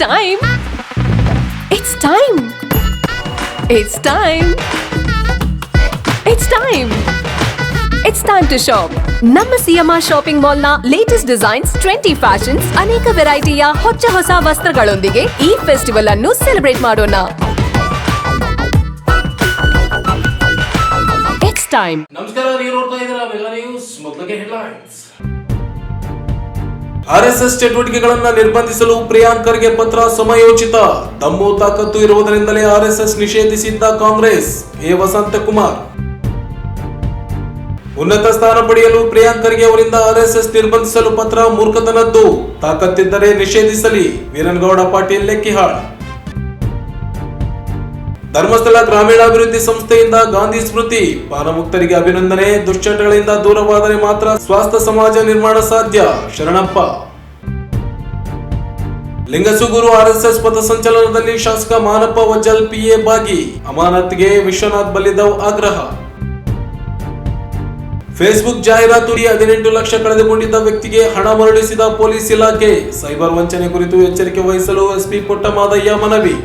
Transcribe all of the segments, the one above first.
time. It's time. It's time. It's time. It's time to shop. ನಮ್ಮ CMR shopping mall ನ latest designs, trendy fashions, ಅನೇಕ ವೆರೈಟಿಯ ಹೊಸ ವಸ್ತ್ರಗಳೊಂದಿಗೆ ಈ festival ಅನ್ನು celebrate ಮಾಡೋಣ. It's time. ನಮಸ್ಕಾರ, ನೀವು ನೋಡ್ತಾ ಇದ್ದೀರಾ ಮೆಗಾ ನ್ಯೂಸ್. ಮೊದಲಿಗೆ ಹೆಡ್ಲೈನ್ಸ್. ಆರ್ಎಸ್ಎಸ್ ಚಟುವಟಿಕೆಗಳನ್ನು ನಿರ್ಬಂಧಿಸಲು ಪ್ರಿಯಾಂಕ್ ಖರ್ಗೆ ಪತ್ರ ಸಮಯೋಚಿತ. ದಮ್ಮು ತಾಕತ್ತು ಇರುವುದರಿಂದಲೇ ಆರ್ಎಸ್ಎಸ್ ನಿಷೇಧಿಸಿದ್ದ ಕಾಂಗ್ರೆಸ್. ಎ ವಸಂತಕುಮಾರ್. ಉನ್ನತ ಸ್ಥಾನ ಪಡೆಯಲು ಪ್ರಿಯಾಂಕ್ ಖರ್ಗೆ ಅವರಿಂದ ಆರ್ಎಸ್ಎಸ್ ನಿರ್ಬಂಧಿಸಲು ಪತ್ರ ಮೂರ್ಖತನದ್ದು. ತಾಕತ್ತಿದ್ದರೆ ನಿಷೇಧಿಸಲಿ. ವೀರನಗೌಡ ಪಾಟೀಲ್ ಲೆಕ್ಕಿಹಾಳ್. ಧರ್ಮಸ್ಥಳ ಗ್ರಾಮೀಣಾಭಿವೃದ್ಧಿ ಸಂಸ್ಥೆಯಿಂದ ಗಾಂಧಿ ಸ್ಮೃತಿ. ಪಾನಮುಕ್ತರಿಗೆ ಅಭಿನಂದನೆ. ದುಶ್ಚಟಗಳಿಂದ ದೂರವಾದರೆ ಮಾತ್ರ ಸ್ವಾಸ್ಥ್ಯ ಸಮಾಜ ನಿರ್ಮಾಣ ಸಾಧ್ಯ. ಶರಣಪ್ಪ. ಲಿಂಗಸುಗೂರು ಆರ್ಎಸ್ಎಸ್ ಪಥಸಂಚಲನದಲ್ಲಿ ಶಾಸಕ ಮಾನಪ್ಪ ವಜ್ಜಲ್ ಪಿಎ ಭಾಗಿ. ಅಮಾನತ್ಗೆ ವಿಶ್ವನಾಥ್ ಬಲಿದವ್ ಆಗ್ರಹ. ಫೇಸ್ಬುಕ್ ಜಾಹೀರಾತು 18 ಲಕ್ಷ ಕಳೆದುಕೊಂಡಿದ್ದ ವ್ಯಕ್ತಿಗೆ ಹಣ ಮರಳಿಸಿದ ಪೊಲೀಸ್ ಇಲಾಖೆ. ಸೈಬರ್ ವಂಚನೆ ಕುರಿತು ಎಚ್ಚರಿಕೆ ವಹಿಸಲು ಎಸ್ಪಿ ಪುಟ್ಟಮಾದಯ್ಯ ಮನವಿ.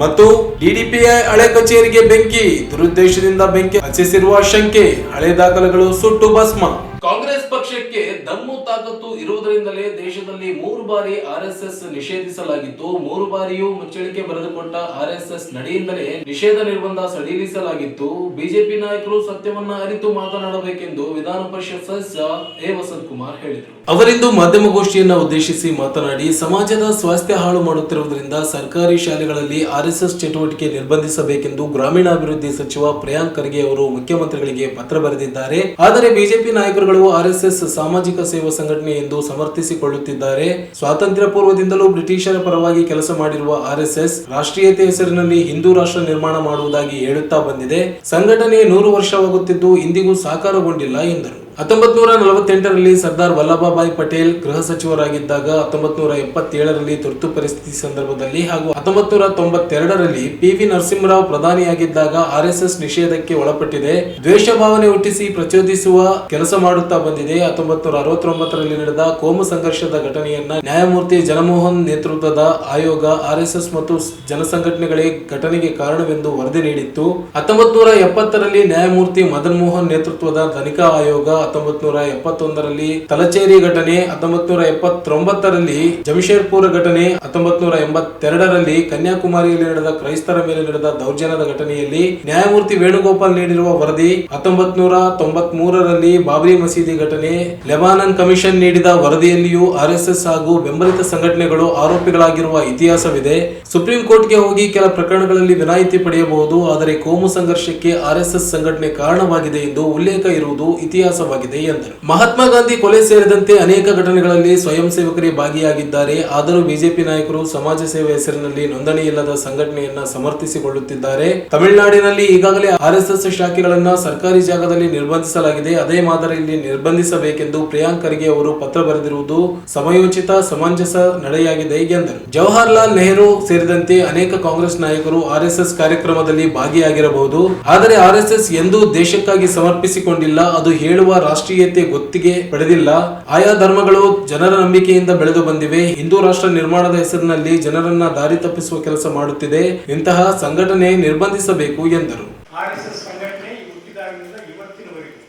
ಮತ್ತು ಡಿಡಿಪಿಐ ಹಳೆ ಕಚೇರಿಗೆ ಬೆಂಕಿ. ದುರುದ್ದೇಶದಿಂದ ಬೆಂಕಿ ಹಚ್ಚಿಸಿರುವ ಶಂಕೆ. ಹಳೆ ದಾಖಲೆಗಳು ಸುಟ್ಟು ಭಸ್ಮ. ಕಾಂಗ್ರೆಸ್ ಪಕ್ಷಕ್ಕೆ ದಮ್ಮು ತಾಕತ್ತು ಇರುವುದರಿಂದಲೇ ದೇಶದಲ್ಲಿ 3 ಬಾರಿ ಆರ್ಎಸ್ಎಸ್ ನಿಷೇಧಿಸಲಾಗಿತ್ತು. 3 ಬಾರಿಯೂ ಮುಚ್ಚಳಿಕೆ ಬರೆದುಕೊಟ್ಟ ಆರ್ಎಸ್ಎಸ್ ನಡೆಯಿಂದಲೇ ನಿಷೇಧ ನಿರ್ಬಂಧ ಸಡಿಲಿಸಲಾಗಿತ್ತು. ಬಿಜೆಪಿ ನಾಯಕರು ಸತ್ಯವನ್ನ ಅರಿತು ಮಾತನಾಡಬೇಕೆಂದು ವಿಧಾನ ಪರಿಷತ್ ಸದಸ್ಯ ಎ ವಸಂತಕುಮಾರ್ ಹೇಳಿದರು. ಅವರಿಂದು ಮಾಧ್ಯಮಗೋಷ್ಠಿಯನ್ನ ಉದ್ದೇಶಿಸಿ ಮಾತನಾಡಿ, ಸಮಾಜದ ಸ್ವಾಸ್ಥ್ಯ ಹಾಳು ಮಾಡುತ್ತಿರುವುದರಿಂದ ಸರ್ಕಾರಿ ಶಾಲೆಗಳಲ್ಲಿ ಆರ್ಎಸ್ಎಸ್ ಚಟುವಟಿಕೆ ನಿರ್ಬಂಧಿಸಬೇಕೆಂದು ಗ್ರಾಮೀಣಾಭಿವೃದ್ಧಿ ಸಚಿವ ಪ್ರಿಯಾಂಕ್ ಖರ್ಗೆ ಅವರು ಮುಖ್ಯಮಂತ್ರಿಗಳಿಗೆ ಪತ್ರ ಬರೆದಿದ್ದಾರೆ. ಆದರೆ ಬಿಜೆಪಿ ನಾಯಕರುಗಳು ಆರ್ಎಸ್ಎಸ್ ಸಾಮಾಜಿಕ ಸೇವಾ ಸಂಘಟನೆ ಎಂದು ಸಮರ್ಥಿಸಿಕೊಳ್ಳುತ್ತಿದ್ದಾರೆ. ಸ್ವಾತಂತ್ರ್ಯ ಪೂರ್ವದಿಂದಲೂ ಬ್ರಿಟಿಷರ ಪರವಾಗಿ ಕೆಲಸ ಮಾಡಿರುವ ಆರ್ಎಸ್ಎಸ್ ರಾಷ್ಟ್ರೀಯತೆ ಹೆಸರಿನಲ್ಲಿ ಹಿಂದೂ ರಾಷ್ಟ್ರ ನಿರ್ಮಾಣ ಮಾಡುವುದಾಗಿ ಹೇಳುತ್ತಾ ಬಂದಿದೆ. ಸಂಘಟನೆ 100 ವರ್ಷವಾಗುತ್ತಿದ್ದು ಇಂದಿಗೂ ಸಾಕಾರಗೊಂಡಿಲ್ಲ ಎಂದರು. 1948ರಲ್ಲಿ ಸರ್ದಾರ್ ವಲ್ಲಭಭಾಯಿ ಪಟೇಲ್ ಗೃಹ ಸಚಿವರಾಗಿದ್ದಾಗ, 1977ರಲ್ಲಿ ತುರ್ತು ಪರಿಸ್ಥಿತಿ ಸಂದರ್ಭದಲ್ಲಿ ಹಾಗೂ 1992ರಲ್ಲಿ ಪಿವಿ ನರಸಿಂಹರಾವ್ ಪ್ರಧಾನಿಯಾಗಿದ್ದಾಗ ಆರ್ಎಸ್ಎಸ್ ನಿಷೇಧಕ್ಕೆ ಒಳಪಟ್ಟಿದೆ. ದ್ವೇಷ ಭಾವನೆ ಹುಟ್ಟಿಸಿ ಪ್ರಚೋದಿಸುವ ಕೆಲಸ ಮಾಡುತ್ತಾ ಬಂದಿದೆ. 1969ರಲ್ಲಿ ನಡೆದ ಕೋಮು ಸಂಘರ್ಷದ ಘಟನೆಯನ್ನ ನ್ಯಾಯಮೂರ್ತಿ ಜನಮೋಹನ್ ನೇತೃತ್ವದ ಆಯೋಗ ಆರ್ಎಸ್ಎಸ್ ಮತ್ತು ಜನಸಂಘಟನೆಗಳೇ ಘಟನೆಗೆ ಕಾರಣವೆಂದು ವರದಿ ನೀಡಿತ್ತು. 1970ರಲ್ಲಿ ನ್ಯಾಯಮೂರ್ತಿ ಮದನ್ ಮೋಹನ್ ನೇತೃತ್ವದ ತನಿಖಾ ಆಯೋಗ, 1971ರಲ್ಲಿ ತಲಚೇರಿ ಘಟನೆ, 1979ರಲ್ಲಿ ಜಮಶೇದ್ಪುರ ಘಟನೆ, 1982ರಲ್ಲಿ ಕನ್ಯಾಕುಮಾರಿಯಲ್ಲಿ ನಡೆದ ಕ್ರೈಸ್ತರ ಮೇಲೆ ನಡೆದ ದೌರ್ಜನ್ಯದ ಘಟನೆಯಲ್ಲಿ ನ್ಯಾಯಮೂರ್ತಿ ವೇಣುಗೋಪಾಲ್ ನೀಡಿರುವ ವರದಿ, 1993ರಲ್ಲಿ ಬಾಬ್ರಿ ಮಸೀದಿ ಘಟನೆ, ಲೆಬನಾನ್ ಕಮಿಷನ್ ನೀಡಿದ ವರದಿಯಲ್ಲಿಯೂ ಆರ್ಎಸ್ಎಸ್ ಹಾಗೂ ಬೆಂಬಲಿತ ಸಂಘಟನೆಗಳು ಆರೋಪಿಗಳಾಗಿರುವ ಇತಿಹಾಸವಿದೆ. ಸುಪ್ರೀಂ ಕೋರ್ಟ್ಗೆ ಹೋಗಿ ಕೆಲ ಪ್ರಕರಣಗಳಲ್ಲಿ ವಿನಾಯಿತಿ ಪಡೆಯಬಹುದು, ಆದರೆ ಕೋಮು ಸಂಘರ್ಷಕ್ಕೆ ಆರ್ಎಸ್ಎಸ್ ಸಂಘಟನೆ ಕಾರಣವಾಗಿದೆ ಎಂದು ಉಲ್ಲೇಖ ಇರುವುದು ಇತಿಹಾಸವಾಗಿದೆ ಎಂದರು. ಮಹಾತ್ಮ ಗಾಂಧಿ ಕೊಲೆ ಸೇರಿದಂತೆ ಅನೇಕ ಘಟನೆಗಳಲ್ಲಿ ಸ್ವಯಂ ಸೇವಕರೇ ಭಾಗಿಯಾಗಿದ್ದಾರೆ. ಆದರೂ ಬಿಜೆಪಿ ನಾಯಕರು ಸಮಾಜ ಸೇವೆ ಹೆಸರಿನಲ್ಲಿ ನೋಂದಣಿ ಇಲ್ಲದ ಸಂಘಟನೆಯನ್ನ ಸಮರ್ಥಿಸಿಕೊಳ್ಳುತ್ತಿದ್ದಾರೆ. ತಮಿಳುನಾಡಿನಲ್ಲಿ ಈಗಾಗಲೇ ಆರ್ಎಸ್ಎಸ್ ಶಾಖೆಗಳನ್ನ ಸರ್ಕಾರಿ ಜಾಗದಲ್ಲಿ ನಿರ್ಬಂಧಿಸಲಾಗಿದೆ. ಅದೇ ಮಾದರಿಯಲ್ಲಿ ನಿರ್ಬಂಧಿಸಬೇಕೆಂದು ಪ್ರಿಯಾಂಕ್ ಖರ್ಗೆ ಅವರು ಪತ್ರ ಬರೆದಿರುವುದು ಸಮಯೋಚಿತ, ಸಮಂಜಸ ನಡೆಯಾಗಿದೆ ಎಂದರು. ಜವಾಹರಲಾಲ್ ನೆಹರು ಸೇರಿದಂತೆ ಅನೇಕ ಕಾಂಗ್ರೆಸ್ ನಾಯಕರು ಆರ್ಎಸ್ಎಸ್ ಕಾರ್ಯಕ್ರಮದಲ್ಲಿ ಭಾಗಿಯಾಗಿರಬಹುದು, ಆದರೆ ಆರ್ಎಸ್ಎಸ್ ಎಂದೂ ದೇಶಕ್ಕಾಗಿ ಸಮರ್ಪಿಸಿಕೊಂಡಿಲ್ಲ. ಅದು ಹೇಳುವ ರಾಷ್ಟ್ರೀಯತೆ ಗೊತ್ತಿಗೆ ಪಡೆದಿಲ್ಲ. ಆಯಾ ಧರ್ಮಗಳು ಜನರ ನಂಬಿಕೆಯಿಂದ ಬೆಳೆದು ಬಂದಿವೆ. ಹಿಂದೂ ರಾಷ್ಟ್ರ ನಿರ್ಮಾಣದ ಹೆಸರಿನಲ್ಲಿ ಜನರನ್ನ ದಾರಿ ತಪ್ಪಿಸುವ ಕೆಲಸ ಮಾಡುತ್ತಿದೆ. ಇಂತಹ ಸಂಘಟನೆ ನಿರ್ಬಂಧಿಸಬೇಕು ಎಂದರು. ಆರ್ಎಸ್ಎಸ್ ಸಂಘಟನೆ ಹುಟ್ಟಿದಾಗಿನಿಂದ ಇವತ್ತಿನವರೆಗೂ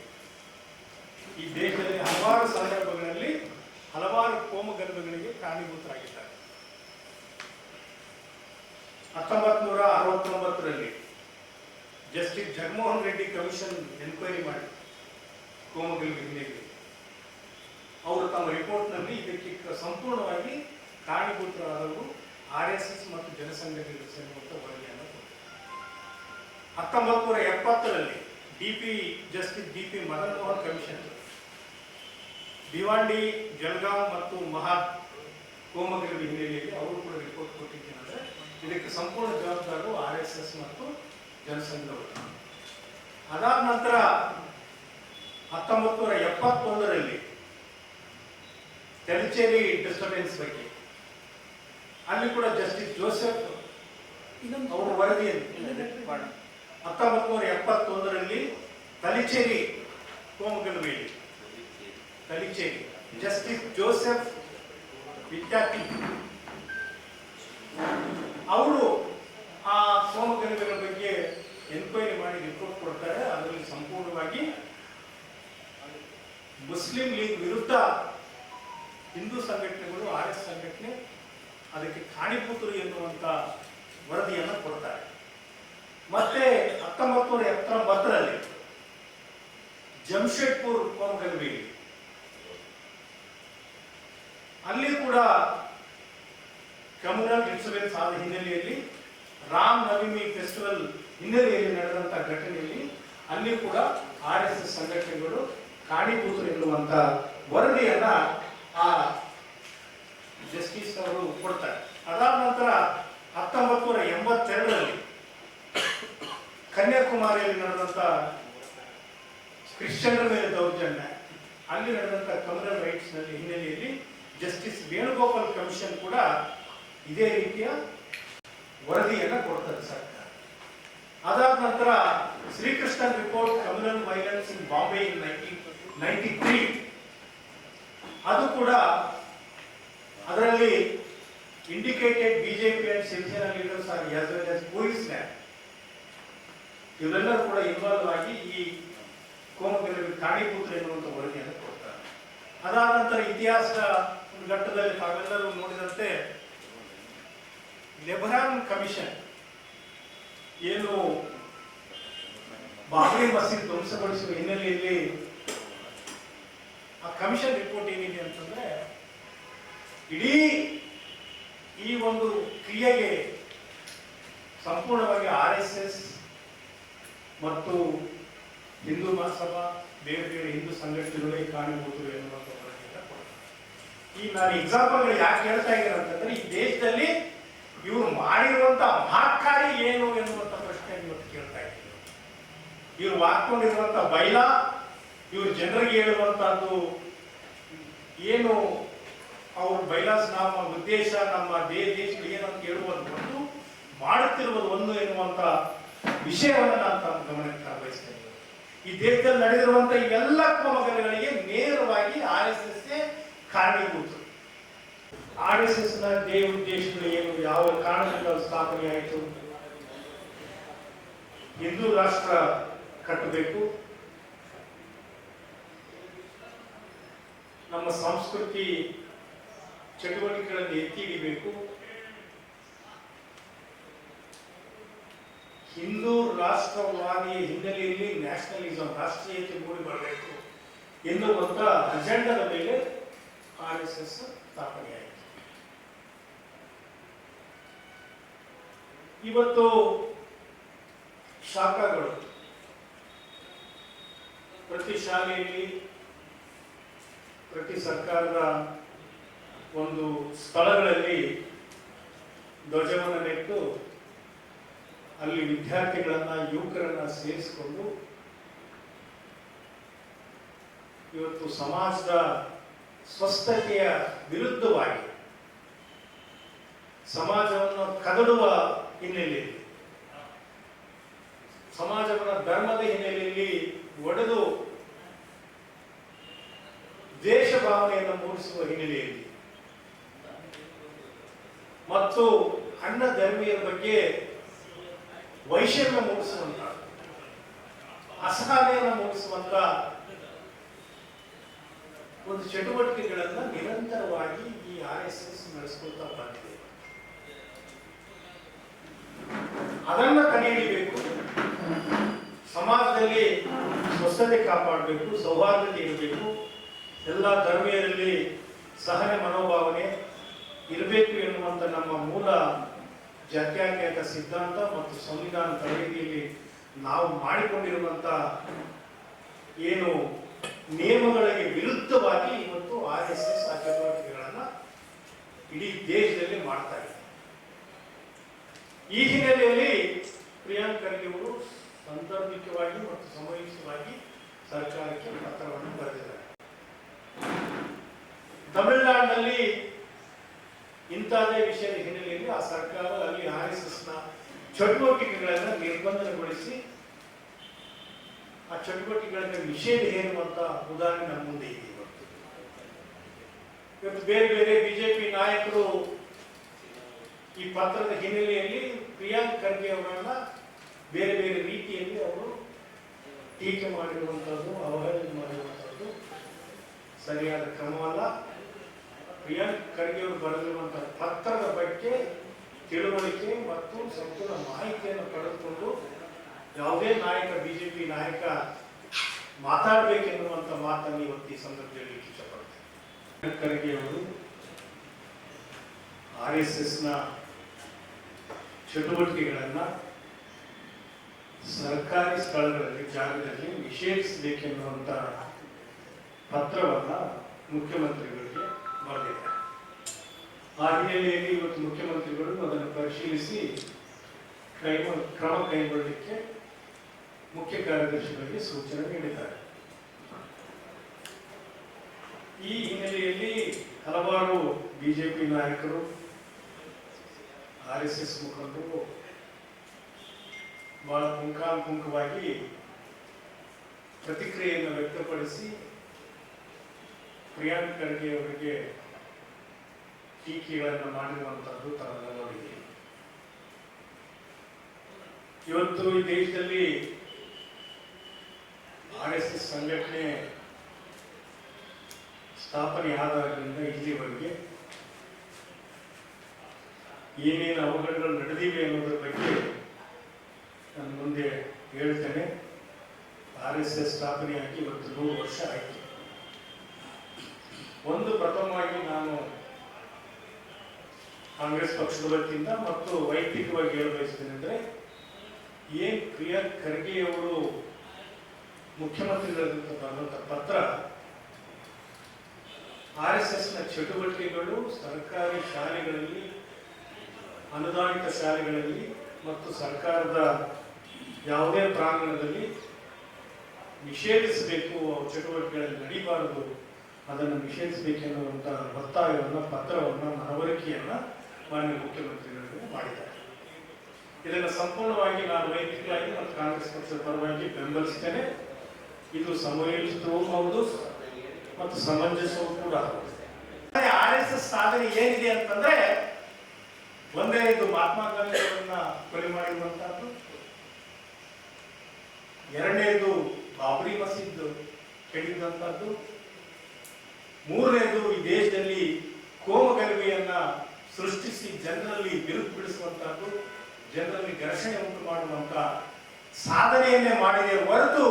ಈ ದೇಶದಲ್ಲಿ ಹಲವಾರು ಸಂದರ್ಭಗಳಲ್ಲಿ ಹಲವಾರು ಕೋಮು ಗಲಭೆಗಳಿಗೆ ಕಾರಣೀಭೂತರಾಗಿದ್ದಾರೆ. 1969ರಲ್ಲಿ justice Jaganmohan Reddy commission enquiry ಮಾಡಿ ಕೋಮು ಗಲಭೆ ಹಿನ್ನೆಲೆ ಅವರು ತಮ್ಮ ರಿಪೋರ್ಟ್ನಲ್ಲಿ ಇದಕ್ಕೆ ಸಂಪೂರ್ಣವಾಗಿ ಕಾರಣೀಭೂತರಾದವರು ಆರ್ಎಸ್ಎಸ್ ಮತ್ತು ಜನಸಂಘಟನೆಗಳು ಸೇರುವಂಥ ವರದಿಯನ್ನು ಕೊಟ್ಟರು. 1970ರಲ್ಲಿ justice DP Madan Mohan commission Bhiwandi, Jalgaon ಮತ್ತು ಮಹಾದ್ ಕೋಮು ಗಲಭೆ ಹಿನ್ನೆಲೆಯಲ್ಲಿ ಅವರು ಕೂಡ ರಿಪೋರ್ಟ್ ಕೊಟ್ಟಿದ್ದೇನೆಂದರೆ ಇದಕ್ಕೆ ಸಂಪೂರ್ಣ ಜವಾಬ್ದಾರರು ಆರ್ಎಸ್ಎಸ್ ಮತ್ತು ಜನಸಂಘಗಳು. ಅದಾದ ನಂತರ 1971ರಲ್ಲಿ ತಲಚೇರಿ ಡಿಸ್ಟರ್ಬೆನ್ಸ್ ಬಗ್ಗೆ ಅಲ್ಲಿ ಕೂಡ ಜಸ್ಟಿಸ್ ಜೋಸೆಫ್ ಅವರ ವರದಿಯನ್ನು 1971ರಲ್ಲಿ ತಲಚೇರಿ ಕೋಮು ಗಲಭೆಯಲ್ಲಿ ತಲಚೇರಿ ಜಸ್ಟಿಸ್ ಜೋಸೆಫ್ ವಿದ್ಯಾರ್ಥಿ ಅವರು ಆ ಕೋಮುಗಲಭೆಗಳ ಬಗ್ಗೆ ಎನ್ಕ್ವೈರಿ ಮಾಡಿ ರಿಪೋರ್ಟ್ ಕೊಡ್ತಾರೆ. ಅದರಲ್ಲಿ ಸಂಪೂರ್ಣವಾಗಿ ಮುಸ್ಲಿಂ ಲೀಗ್ ವಿರುದ್ಧ ಹಿಂದೂ ಸಂಘಟನೆಗಳು, RS ಸಂಘಟನೆ ಅದಕ್ಕೆ ಕಾಣಿಪುತರು ಎನ್ನುವಂತ ವರದಿಯನ್ನು ಕೊಡ್ತಾರೆ. ಮತ್ತೆ 1979ರಲ್ಲಿ ಜಮ್ಶೆಡ್ಪುರ್ ಕೋಮುಗಲಭೆ ಅಲ್ಲಿ ಕೂಡ ಕಮ್ಯುನಲ್ ಡಿಸ್ಟರ್ಬೆನ್ಸ್ ಆದ ಹಿನ್ನೆಲೆಯಲ್ಲಿ, ರಾಮ್ ನವಮಿ ಫೆಸ್ಟಿವಲ್ ಹಿನ್ನೆಲೆಯಲ್ಲಿ ನಡೆದಂತಹ ಘಟನೆಯಲ್ಲಿ ಅಲ್ಲಿ ಕೂಡ RSS ಸಂಘಟನೆಗಳು ಕಾಣಿಪುತರು ಎನ್ನುವಂತ ವರದಿಯನ್ನ ಆ ಜಸ್ಟಿಸ್ ಅವರು ಕೊಡ್ತಾರೆ. ಅದಾದ ನಂತರ 1982ರಲ್ಲಿ ಕನ್ಯಾಕುಮಾರಿಯಲ್ಲಿ ನಡೆದಂತ ಕ್ರಿಶ್ಚಿಯನ್ನರ ಮೇಲೆ ದೌರ್ಜನ್ಯ, ಅಲ್ಲಿ ನಡೆದಂತ ಕಮ್ಯುನಲ್ ರೈಟ್ಸ್ ನಲ್ಲಿ ಹಿನ್ನೆಲೆಯಲ್ಲಿ ಜಸ್ಟಿಸ್ ವೇಣುಗೋಪಾಲ್ ಕಮಿಷನ್ ಕೂಡ ಇದೇ ರೀತಿಯ ವರದಿಯನ್ನ ಕೊಡ್ತಾರೆ ಸರ್ಕಾರ. ಅದಾದ ನಂತರ Srikrishna report communal violence in Bombay in 1993, ಅದು ಕೂಡ ಅದರಲ್ಲಿ indicated BJP and Shiv Sena leaders are as well as police land ಇವರೆಲ್ಲರೂ ಕೂಡ ಇನ್ವಾಲ್ವ್ ಆಗಿ ಈ ಕೋಮುಗಲಭೆ ಕಾಣಿಪುತ್ರ ಎನ್ನುವಂತ ವರದಿಯನ್ನು ಕೊಡ್ತಾರೆ. ಅದಾದ ನಂತರ ಇತಿಹಾಸದ ಒಂದು ಘಟ್ಟದಲ್ಲಿ ತಾವೆಲ್ಲರೂ ನೋಡಿದಂತೆ ಲೆಬನಾನ್ ಕಮಿಷನ್ ಏನು ಬಾಬ್ರಿ ಮಸೀದ್ ಧ್ವಂಸಗೊಳಿಸುವ ಹಿನ್ನೆಲೆಯಲ್ಲಿ ಆ ಕಮಿಷನ್ ರಿಪೋರ್ಟ್ ಏನಿದೆ ಅಂತಂದ್ರೆ, ಇಡೀ ಈ ಒಂದು ಕ್ರಿಯೆಗೆ ಸಂಪೂರ್ಣವಾಗಿ RSS ಮತ್ತು ಹಿಂದೂ ಮಹಾಸಭಾ, ಬೇರೆ ಬೇರೆ ಹಿಂದೂ ಸಂಘಟನೆಗಳೇ ಕಾರಣಭೂತರು ಎನ್ನುವಂತ ವರದಿಯನ್ನು ಕೊಡ್ತಾರೆ. ಈ ನಾನು ಎಕ್ಸಾಂಪಲ್ ಯಾಕೆ ಹೇಳ್ತಾ ಇದ್ದೇನೆ ಅಂತಂದ್ರೆ, ಈ ದೇಶದಲ್ಲಿ ಇವರು ಮಾಡಿರುವಂತಹ ಮಹಾಕಾರ್ಯ ಏನು ಎನ್ನುವಂತ ಪ್ರಶ್ನೆ ಇವತ್ತು ಕೇಳ್ತಾ ಇದ್ದೀವಿ. ಇವರು ಹಾಕೊಂಡಿರುವಂತ ಬೈಲಾ, ಇವರು ಜನರಿಗೆ ಹೇಳುವಂತಹದ್ದು ಏನು, ಅವ್ರ ಬೈಲಾಸ್ ನಮ್ಮ ಉದ್ದೇಶ, ನಮ್ಮ ದೇಶಗಳು ಏನಂತ ಹೇಳುವಂತ ಮಾಡುತ್ತಿರುವುದು ಒಂದು ಎನ್ನುವಂತ ವಿಷಯವನ್ನು ನಾನು ತಮ್ಮ ಗಮನಕ್ಕೆ ತರಬಯಸ್ತೇನೆ. ಈ ದೇಶದಲ್ಲಿ ನಡೆದಿರುವಂತಹ ಇವೆಲ್ಲ ಕೋಮುಗಲಭೆಗಳಿಗೆ ನೇರವಾಗಿ RSS ಕಾರಣೀಭೂತ. RSS ನ ಉದ್ದೇಶಗಳು ಏನು, ಯಾವ ಕಾರಣದಿಂದ ಸ್ಥಾಪನೆ ಆಯಿತು? ಹಿಂದೂ ರಾಷ್ಟ್ರ ಕಟ್ಟಬೇಕು, ನಮ್ಮ ಸಂಸ್ಕೃತಿ ಚಟುವಟಿಕೆಗಳನ್ನು ಎತ್ತಿ ಹಿಡಿಬೇಕು, ಹಿಂದೂ ರಾಷ್ಟ್ರವಾದಿಯ ಹಿನ್ನೆಲೆಯಲ್ಲಿ ನ್ಯಾಷನಲಿಸಂ, ರಾಷ್ಟ್ರೀಯತೆ ಮೂಡಿ ಬರಬೇಕು ಎನ್ನುವಂತ ಅಜೆಂಡದ ಮೇಲೆ RSS ಸ್ಥಾಪನೆಯಾಯಿತು. ಇವತ್ತು ಶಾಖಾಗಳು ಪ್ರತಿ ಶಾಲೆಯಲ್ಲಿ, ಪ್ರತಿ ಸರ್ಕಾರದ ಒಂದು ಸ್ಥಳಗಳಲ್ಲಿ ಧ್ವಜವನ್ನು ನೆಟ್ಟು ಅಲ್ಲಿ ವಿದ್ಯಾರ್ಥಿಗಳನ್ನ, ಯುವಕರನ್ನ ಸೇರಿಸಿಕೊಂಡು ಇವತ್ತು ಸಮಾಜದ ಸ್ವಸ್ಥತೆಯ ವಿರುದ್ಧವಾಗಿ ಸಮಾಜವನ್ನು ಕದಡುವ ಹಿನ್ನೆಲೆಯಲ್ಲಿ, ಸಮಾಜವನ್ನ ಧರ್ಮದ ಹಿನ್ನೆಲೆಯಲ್ಲಿ ಒಡೆದು ದೇಶ ಭಾವನೆಯನ್ನು ಮೂಡಿಸುವ ಹಿನ್ನೆಲೆಯಲ್ಲಿ ಮತ್ತು ಅಣ್ಣ ಧರ್ಮೀಯರ ಬಗ್ಗೆ ವೈಷಮ್ಯ ಮೂಡಿಸುವಂತ, ಅಸಹನೆಯನ್ನು ಮೂಡಿಸುವಂತ ಒಂದು ಚಟುವಟಿಕೆಗಳನ್ನ ನಿರಂತರವಾಗಿ ಈ RSS ನಡೆಸಿಕೊಳ್ತಾ ಬಂದಿದೆ. ಅದನ್ನ ತಡೆಹಿಡಿಬೇಕು, ಸಮಾಜದಲ್ಲಿ ಸ್ವಸ್ಥತೆ ಕಾಪಾಡಬೇಕು, ಸೌಹಾರ್ದತೆ ಇರಬೇಕು, ಎಲ್ಲ ಧರ್ಮೀಯರಲ್ಲಿ ಸಹನೆ ಮನೋಭಾವನೆ ಇರಬೇಕು ಎನ್ನುವಂತ ನಮ್ಮ ಮೂಲ ಜಾತ್ಯತೀತ ಸಿದ್ಧಾಂತ ಮತ್ತು ಸಂವಿಧಾನ ತರಬೇತಿಯಲ್ಲಿ ನಾವು ಮಾಡಿಕೊಂಡಿರುವಂತ ಏನು ನಿಯಮಗಳಿಗೆ ವಿರುದ್ಧವಾಗಿ ಇವತ್ತು RSS ಆ ಚಟುವಟಿಕೆಗಳನ್ನ ಇಡೀ ದೇಶದಲ್ಲಿ ಮಾಡ್ತಾ ಇದೆ. ಈ ಹಿನ್ನೆಲೆಯಲ್ಲಿ ಪ್ರಿಯಾಂಕ್ ಖರ್ಗೆ ಅವರು ಸಾಂದರ್ಭಿಕವಾಗಿ ಮತ್ತು ಸಮಯೋಚಿತವಾಗಿ ಸರ್ಕಾರಕ್ಕೆ ಪತ್ರವನ್ನು ಬರೆದಿದ್ದಾರೆ. ತಮಿಳುನಾಡಿನಲ್ಲಿ ಇಂಥದೇ ವಿಷಯದ ಹಿನ್ನೆಲೆಯಲ್ಲಿ ಆ ಸರ್ಕಾರ ಅಲ್ಲಿ RSS ನ ಚಟುವಟಿಕೆಗಳನ್ನು ನಿರ್ಬಂಧನಗೊಳಿಸಿ ಆ ಚಟುವಟಿಕೆಗಳ ನಿಷೇಧ ಹೇರುವಂತ ಉದಾಹರಣೆ ನಮ್ಮ ಮುಂದೆ ಇದೆ. ಇವತ್ತು ಇವತ್ತು ಬೇರೆ ಬೇರೆ ಬಿಜೆಪಿ ನಾಯಕರು ಈ ಪತ್ರದ ಹಿನ್ನೆಲೆಯಲ್ಲಿ ಪ್ರಿಯಾಂಕ್ ಖರ್ಗೆ ಅವರನ್ನ ಬೇರೆ ಬೇರೆ ರೀತಿಯಲ್ಲಿ ಅವರು ಟೀಕೆ ಮಾಡಿರುವಂಥದ್ದು, ಅವಹೇಳನ ಮಾಡಿರುವಂಥದ್ದು ಸರಿಯಾದ ಕ್ರಮವಲ್ಲ. ಪ್ರಿಯಾಂಕ್ ಖರ್ಗೆ ಅವರು ಬರೆದಿರುವಂತಹ ಪತ್ರದ ಬಗ್ಗೆ ತಿಳುವಳಿಕೆ ಮತ್ತು ಸಂಪೂರ್ಣ ಮಾಹಿತಿಯನ್ನು ಪಡೆದುಕೊಂಡು ಯಾವುದೇ ನಾಯಕ ಬಿಜೆಪಿ ನಾಯಕ ಮಾತಾಡಬೇಕೆನ್ನುವಂತ ಮಾತನ್ನು ಇವತ್ತು ಈ ಸಂದರ್ಭದಲ್ಲಿ ಇಷ್ಟಪಡ್ತೇನೆ. ಖರ್ಗೆ ಅವರು RSSನ ಚಟುವಟಿಕೆಗಳನ್ನ ಸರ್ಕಾರಿ ಸ್ಥಳಗಳಲ್ಲಿ ಜಾಗದಲ್ಲಿ ನಿಷೇಧಿಸಬೇಕೆನ್ನುವಂತ ಪತ್ರವನ್ನ ಮುಖ್ಯಮಂತ್ರಿಗಳಿಗೆ ಬರೆದಿದ್ದಾರೆ. ಆ ಹಿನ್ನೆಲೆಯಲ್ಲಿ ಇವತ್ತು ಮುಖ್ಯಮಂತ್ರಿಗಳು ಅದನ್ನು ಪರಿಶೀಲಿಸಿ ಕ್ರಮ ಕೈಗೊಳ್ಳಲಿಕ್ಕೆ ಮುಖ್ಯ ಕಾರ್ಯದರ್ಶಿಗಳಿಗೆ ಸೂಚನೆ ನೀಡಿದ್ದಾರೆ. ಈ ಹಿನ್ನೆಲೆಯಲ್ಲಿ ಹಲವಾರು ಬಿಜೆಪಿ ನಾಯಕರು, RSS ಮುಖಂಡರು ಬಹಳ ಪುಂಖಾನುಪುಂಖವಾಗಿ ಪ್ರತಿಕ್ರಿಯೆಯನ್ನು ವ್ಯಕ್ತಪಡಿಸಿ ಪ್ರಿಯಾಂಕ್ ಖರ್ಗೆ ಅವರಿಗೆ ಟೀಕೆಗಳನ್ನು ಮಾಡಿರುವಂತದ್ದು ತಾವೆಲ್ಲ ನೋಡಿದ್ದೀವಿ. ಇವತ್ತು ಈ ದೇಶದಲ್ಲಿ RSS ಸಂಘಟನೆ ಸ್ಥಾಪನೆ ಆದಾಗಿನಿಂದ ಇಲ್ಲಿವರೆಗೆ ಏನೇನು ಅವಘಡಗಳು ನಡೆದಿವೆ ಅನ್ನೋದ್ರ ಬಗ್ಗೆ ನಾನು ಮುಂದೆ ಹೇಳ್ತೇನೆ. RSS ಸ್ಥಾಪನೆಯಾಗಿ ಇವತ್ತು 100 ವರ್ಷ ಆಯಿತು. ಒಂದು ಪ್ರಥಮವಾಗಿ ನಾನು ಕಾಂಗ್ರೆಸ್ ಪಕ್ಷದ ವತಿಯಿಂದ ಮತ್ತು ವೈಯಕ್ತಿಕವಾಗಿ ಹೇಳ ಬಯಸ್ತೇನೆ ಅಂದರೆ, ಏನ್ ಪ್ರಿಯಾಂಕ್ ಖರ್ಗೆ ಅವರು ಮುಖ್ಯಮಂತ್ರಿಗಳಿಂದ ಬರೆದಂತ ಪತ್ರ RSSನ ಚಟುವಟಿಕೆಗಳು ಸರ್ಕಾರಿ ಶಾಲೆಗಳಲ್ಲಿ, ಅನುದಾನಿತ ಶಾಲೆಗಳಲ್ಲಿ ಮತ್ತು ಸರ್ಕಾರದ ಯಾವುದೇ ಪ್ರಾಂಗಣದಲ್ಲಿ ನಿಷೇಧಿಸಬೇಕು, ಚಟುವಟಿಕೆಗಳಲ್ಲಿ ನಡೀಬಾರದು, ಅದನ್ನು ನಿಷೇಧಿಸಬೇಕೆನ್ನುವಂಥ ಒತ್ತಾಯವನ್ನು, ಪತ್ರವನ್ನು, ಮನವರಿಕೆಯನ್ನು ಮಾನ್ಯ ಮುಖ್ಯಮಂತ್ರಿಗಳಿಗೆ ಮಾಡಿದ್ದಾರೆ. ಇದನ್ನು ಸಂಪೂರ್ಣವಾಗಿ ನಾನು ವೈಯಕ್ತಿಕವಾಗಿ ಮತ್ತು ಕಾಂಗ್ರೆಸ್ ಪಕ್ಷದ ಪರವಾಗಿ ಬೆಂಬಲಿಸ್ತೇನೆ. ಇದು ಸಮಯೋಚಿತವೂ ಹೌದು ಮತ್ತು ಸಮಂಜಸವೂ ಕೂಡ ಹೌದು. RSS ಸಾಧನೆ ಏನಿದೆ ಅಂತಂದ್ರೆ, ಒಂದನೇದು ಮಹಾತ್ಮ ಗಾಂಧಿ ಅವರನ್ನ ಕೊಲೆ ಮಾಡಿರುವಂತಹದ್ದು, ಎರಡನೇದು ಬಾಬರಿ ಮಸೀದ್ ಕೆಡಿದಂತಹದ್ದು, ಮೂರನೇದು ಈ ದೇಶದಲ್ಲಿ ಕೋಮಗಲಭೆಯನ್ನ ಸೃಷ್ಟಿಸಿ ಜನರಲ್ಲಿ ಬಿರುಕು ಬಿಡಿಸುವಂತಹದ್ದು, ಜನರಲ್ಲಿ ಘರ್ಷಣೆ ಉಂಟು ಮಾಡುವಂತ ಸಾಧನೆಯನ್ನೇ ಮಾಡಿದೆ ಹೊರತು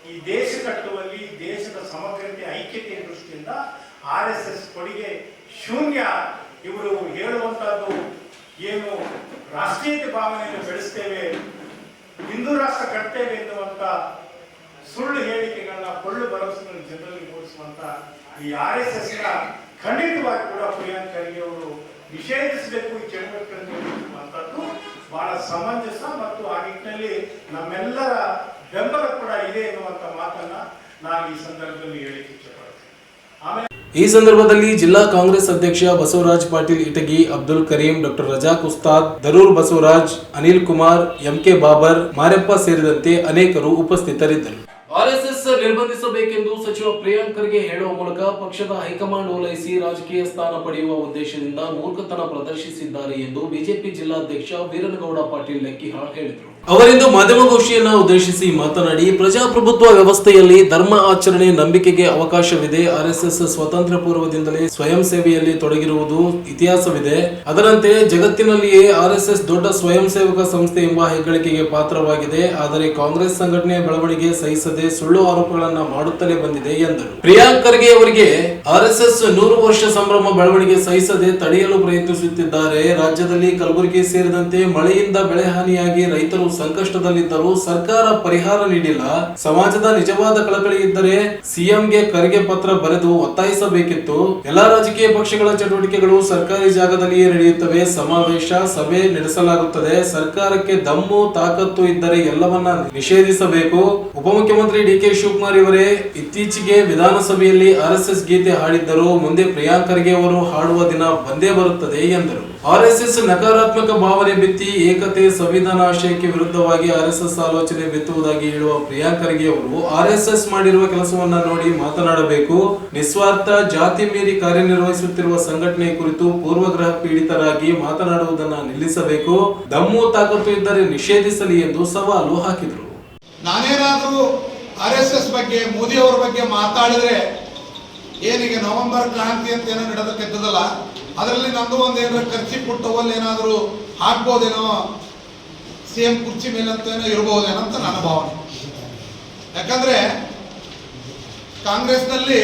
ಈ ದೇಶ ಕಟ್ಟುವಲ್ಲಿ, ದೇಶದ ಸಮಗ್ರತೆ, ಐಕ್ಯತೆಯ ದೃಷ್ಟಿಯಿಂದ RSS ಕೊಡುಗೆ ಶೂನ್ಯ. ಇವರು ಹೇಳುವಂತಹದ್ದು ಏನು, ರಾಷ್ಟ್ರೀಯತೆ ಭಾವನೆಯನ್ನು ಬೆಳೆಸ್ತೇವೆ, ಹಿಂದೂ ರಾಷ್ಟ್ರ ಕಟ್ತೇವೆ ಎನ್ನುವಂತ ಸುಳ್ಳು ಹೇಳಿಕೆಗಳನ್ನ, ಪೊಳ್ಳು ಭರವಸೆಗಳನ್ನು ಜನರಲ್ಲಿ ಮೂಡಿಸುವಂತ ಈ RSSನ ಖಂಡಿತವಾಗಿ ಕೂಡ ಪ್ರಿಯಾಂಕ್ ಖರ್ಗೆ ಅವರು ನಿಷೇಧಿಸಬೇಕು, ಈ ಚಟುವಟಿಕೆಗಳನ್ನು ಬಹಳ ಸಮಂಜಸ ಮತ್ತು ಆ ನಿಟ್ಟಿನಲ್ಲಿ ನಮ್ಮೆಲ್ಲರ ಬೆಂಬಲ ಕೂಡ ಇದೆ ಎನ್ನುವಂತ ಮಾತನ್ನ ನಾನು ಈ ಸಂದರ್ಭದಲ್ಲಿ ಹೇಳಿಕ್ಕೆ ಇಷ್ಟಪಡ್ತೇನೆ. ಆಮೇಲೆ ಈ ಸಂದರ್ಭದಲ್ಲಿ ಜಿಲ್ಲಾ ಕಾಂಗ್ರೆಸ್ ಅಧ್ಯಕ್ಷ ಬಸವರಾಜ್ ಪಾಟೀಲ್ ಇಟಗಿ, ಅಬ್ದುಲ್ ಕರೀಂ, ಡಾಕ್ಟರ್ ರಜಾಕ್ ಉಸ್ತಾದ್, ದರೂರ್ ಬಸವರಾಜ್, ಅನಿಲ್ ಕುಮಾರ್, MK ಬಾಬರ್, ಮಾರೆಪ್ಪ ಸೇರಿದಂತೆ ಅನೇಕರು ಉಪಸ್ಥಿತರಿದ್ದರು. RSS ನಿರ್ಬಂಧಿಸಬೇಕೆಂದು ಸಚಿವ ಪ್ರಿಯಾಂಕ್ ಖರ್ಗೆ ಹೇಳುವ ಮೂಲಕ ಪಕ್ಷದ ಹೈಕಮಾಂಡ್ ಓಲೈಸಿ ರಾಜಕೀಯ ಸ್ಥಾನ ಪಡೆಯುವ ಉದ್ದೇಶದಿಂದ ಮೂರ್ಖತನ ಪ್ರದರ್ಶಿಸಿದ್ದಾರೆ ಎಂದು ಬಿಜೆಪಿ ಜಿಲ್ಲಾಧ್ಯಕ್ಷ ವೀರನಗೌಡ ಪಾಟೀಲ್ ಲೆಕ್ಕಿಹಾಳ್ ಹೇಳಿದರು. ಅವರಿಂದು ಮಾಧ್ಯಮಗೋಷ್ಠಿಯನ್ನ ಉದ್ದೇಶಿಸಿ ಮಾತನಾಡಿ, ಪ್ರಜಾಪ್ರಭುತ್ವ ವ್ಯವಸ್ಥೆಯಲ್ಲಿ ಧರ್ಮ ಆಚರಣೆ, ನಂಬಿಕೆಗೆ ಅವಕಾಶವಿದೆ. RSS ಸ್ವತಂತ್ರ ಪೂರ್ವದಿಂದಲೇ ಸ್ವಯಂ ಸೇವೆಯಲ್ಲಿ ತೊಡಗಿರುವುದು ಇತಿಹಾಸವಿದೆ. ಅದರಂತೆ ಜಗತ್ತಿನಲ್ಲಿಯೇ RSS ದೊಡ್ಡ ಸ್ವಯಂ ಸೇವಕ ಸಂಸ್ಥೆ ಎಂಬ ಹೆಗ್ಗಳಿಕೆಗೆ ಪಾತ್ರವಾಗಿದೆ. ಆದರೆ ಕಾಂಗ್ರೆಸ್ ಸಂಘಟನೆ ಬೆಳವಣಿಗೆ ಸಹಿಸದೆ ಸುಳ್ಳು ಆರೋಪಗಳನ್ನ ಮಾಡುತ್ತಲೇ ಬಂದಿದೆ ಎಂದರು. ಪ್ರಿಯಾಂಕ್ ಖರ್ಗೆ ಅವರಿಗೆ RSS 100 ವರ್ಷ ಸಂಭ್ರಮ ಬೆಳವಣಿಗೆ ಸಹಿಸದೆ ತಡೆಯಲು ಪ್ರಯತ್ನಿಸುತ್ತಿದ್ದಾರೆ. ರಾಜ್ಯದಲ್ಲಿ ಕಲಬುರಗಿ ಸೇರಿದಂತೆ ಮಳೆಯಿಂದ ಬೆಳೆ ಹಾನಿಯಾಗಿ ರೈತರು ಸಂಕಷ್ಟದಲ್ಲಿದ್ದರೂ ಸರ್ಕಾರ ಪರಿಹಾರ ನೀಡಿಲ್ಲ. ಸಮಾಜದ ನಿಜವಾದ ಕಳಕಳಿ ಇದ್ದರೆ CMಗೆ ಖರ್ಗೆ ಪತ್ರ ಬರೆದು ಒತ್ತಾಯಿಸಬೇಕಿತ್ತು. ಎಲ್ಲಾ ರಾಜಕೀಯ ಪಕ್ಷಗಳ ಚಟುವಟಿಕೆಗಳು ಸರ್ಕಾರಿ ಜಾಗದಲ್ಲಿಯೇ ನಡೆಯುತ್ತವೆ. ಸಮಾವೇಶ, ಸಭೆ ನಡೆಸಲಾಗುತ್ತದೆ. ಸರ್ಕಾರಕ್ಕೆ ದಮ್ಮು ತಾಕತ್ತು ಇದ್ದರೆ ಎಲ್ಲವನ್ನ ನಿಷೇಧಿಸಬೇಕು. ಉಪಮುಖ್ಯಮಂತ್ರಿ DK ಶಿವಕುಮಾರ್ ಇವರೇ ಇತ್ತೀಚೆಗೆ ವಿಧಾನಸಭೆಯಲ್ಲಿ RSS ಗೀತೆ ಹಾಡಿದ್ದರು. ಮುಂದೆ ಪ್ರಿಯಾಂಕ್ ಖರ್ಗೆ ಅವರು ಹಾಡುವ ದಿನ ಬಂದೇ ಬರುತ್ತದೆ ಎಂದರು. ಆರ್ಎಸ್ಎಸ್ ನಕಾರಾತ್ಮಕ ಭಾವನೆ ಬಿತ್ತಿ ಏಕತೆ ಸಂವಿಧಾನ ಆಶಯಕ್ಕೆ ವಿರುದ್ಧವಾಗಿ ಆರ್ಎಸ್ಎಸ್ ಆಲೋಚನೆ ಬಿತ್ತುವುದಾಗಿ ಹೇಳುವ ಪ್ರಿಯಾಂಕ್ ಖರ್ಗೆ ಅವರು ಆರ್ಎಸ್ಎಸ್ ಮಾಡಿರುವ ಕೆಲಸವನ್ನ ನೋಡಿ ಮಾತನಾಡಬೇಕು. ನಿಸ್ವಾರ್ಥ ಜಾತಿ ಮೀರಿ ಕಾರ್ಯನಿರ್ವಹಿಸುತ್ತಿರುವ ಸಂಘಟನೆ ಕುರಿತು ಪೂರ್ವಗ್ರಹ ಪೀಡಿತರಾಗಿ ಮಾತನಾಡುವುದನ್ನ ನಿಲ್ಲಿಸಬೇಕು. ದಮ್ಮು ತಾಕತ್ತು ಇದ್ದರೆ ನಿಷೇಧಿಸಲಿ ಎಂದು ಸವಾಲು ಹಾಕಿದರು. ನಾನೇನಾದರೂ ಆರ್ಎಸ್ಎಸ್ ಬಗ್ಗೆ ಮೋದಿ ಅವರ ಬಗ್ಗೆ ಮಾತಾಡಿದ್ರೆ ಏನೀಗ ನವೆಂಬರ್ ಕ್ರಾಂತಿ ಅಂತ ಏನೋ ನಡೆದಕ್ಕೆದ್ದದಲ್ಲ, ಅದರಲ್ಲಿ ನಂದು ಒಂದೇನಾದ್ರು ಖರ್ಚಿ ಪುಟ್ಟವಲ್ಲಿ ಏನಾದರೂ ಹಾಕ್ಬೋದೇನೋ CM ಕುರ್ಚಿ ಮೇಲೆ ಅಂತ ಏನೋ ಇರ್ಬೋದೇನೋ ಅಂತ ನನ್ನ ಭಾವನೆ. ಯಾಕಂದ್ರೆ ಕಾಂಗ್ರೆಸ್ನಲ್ಲಿ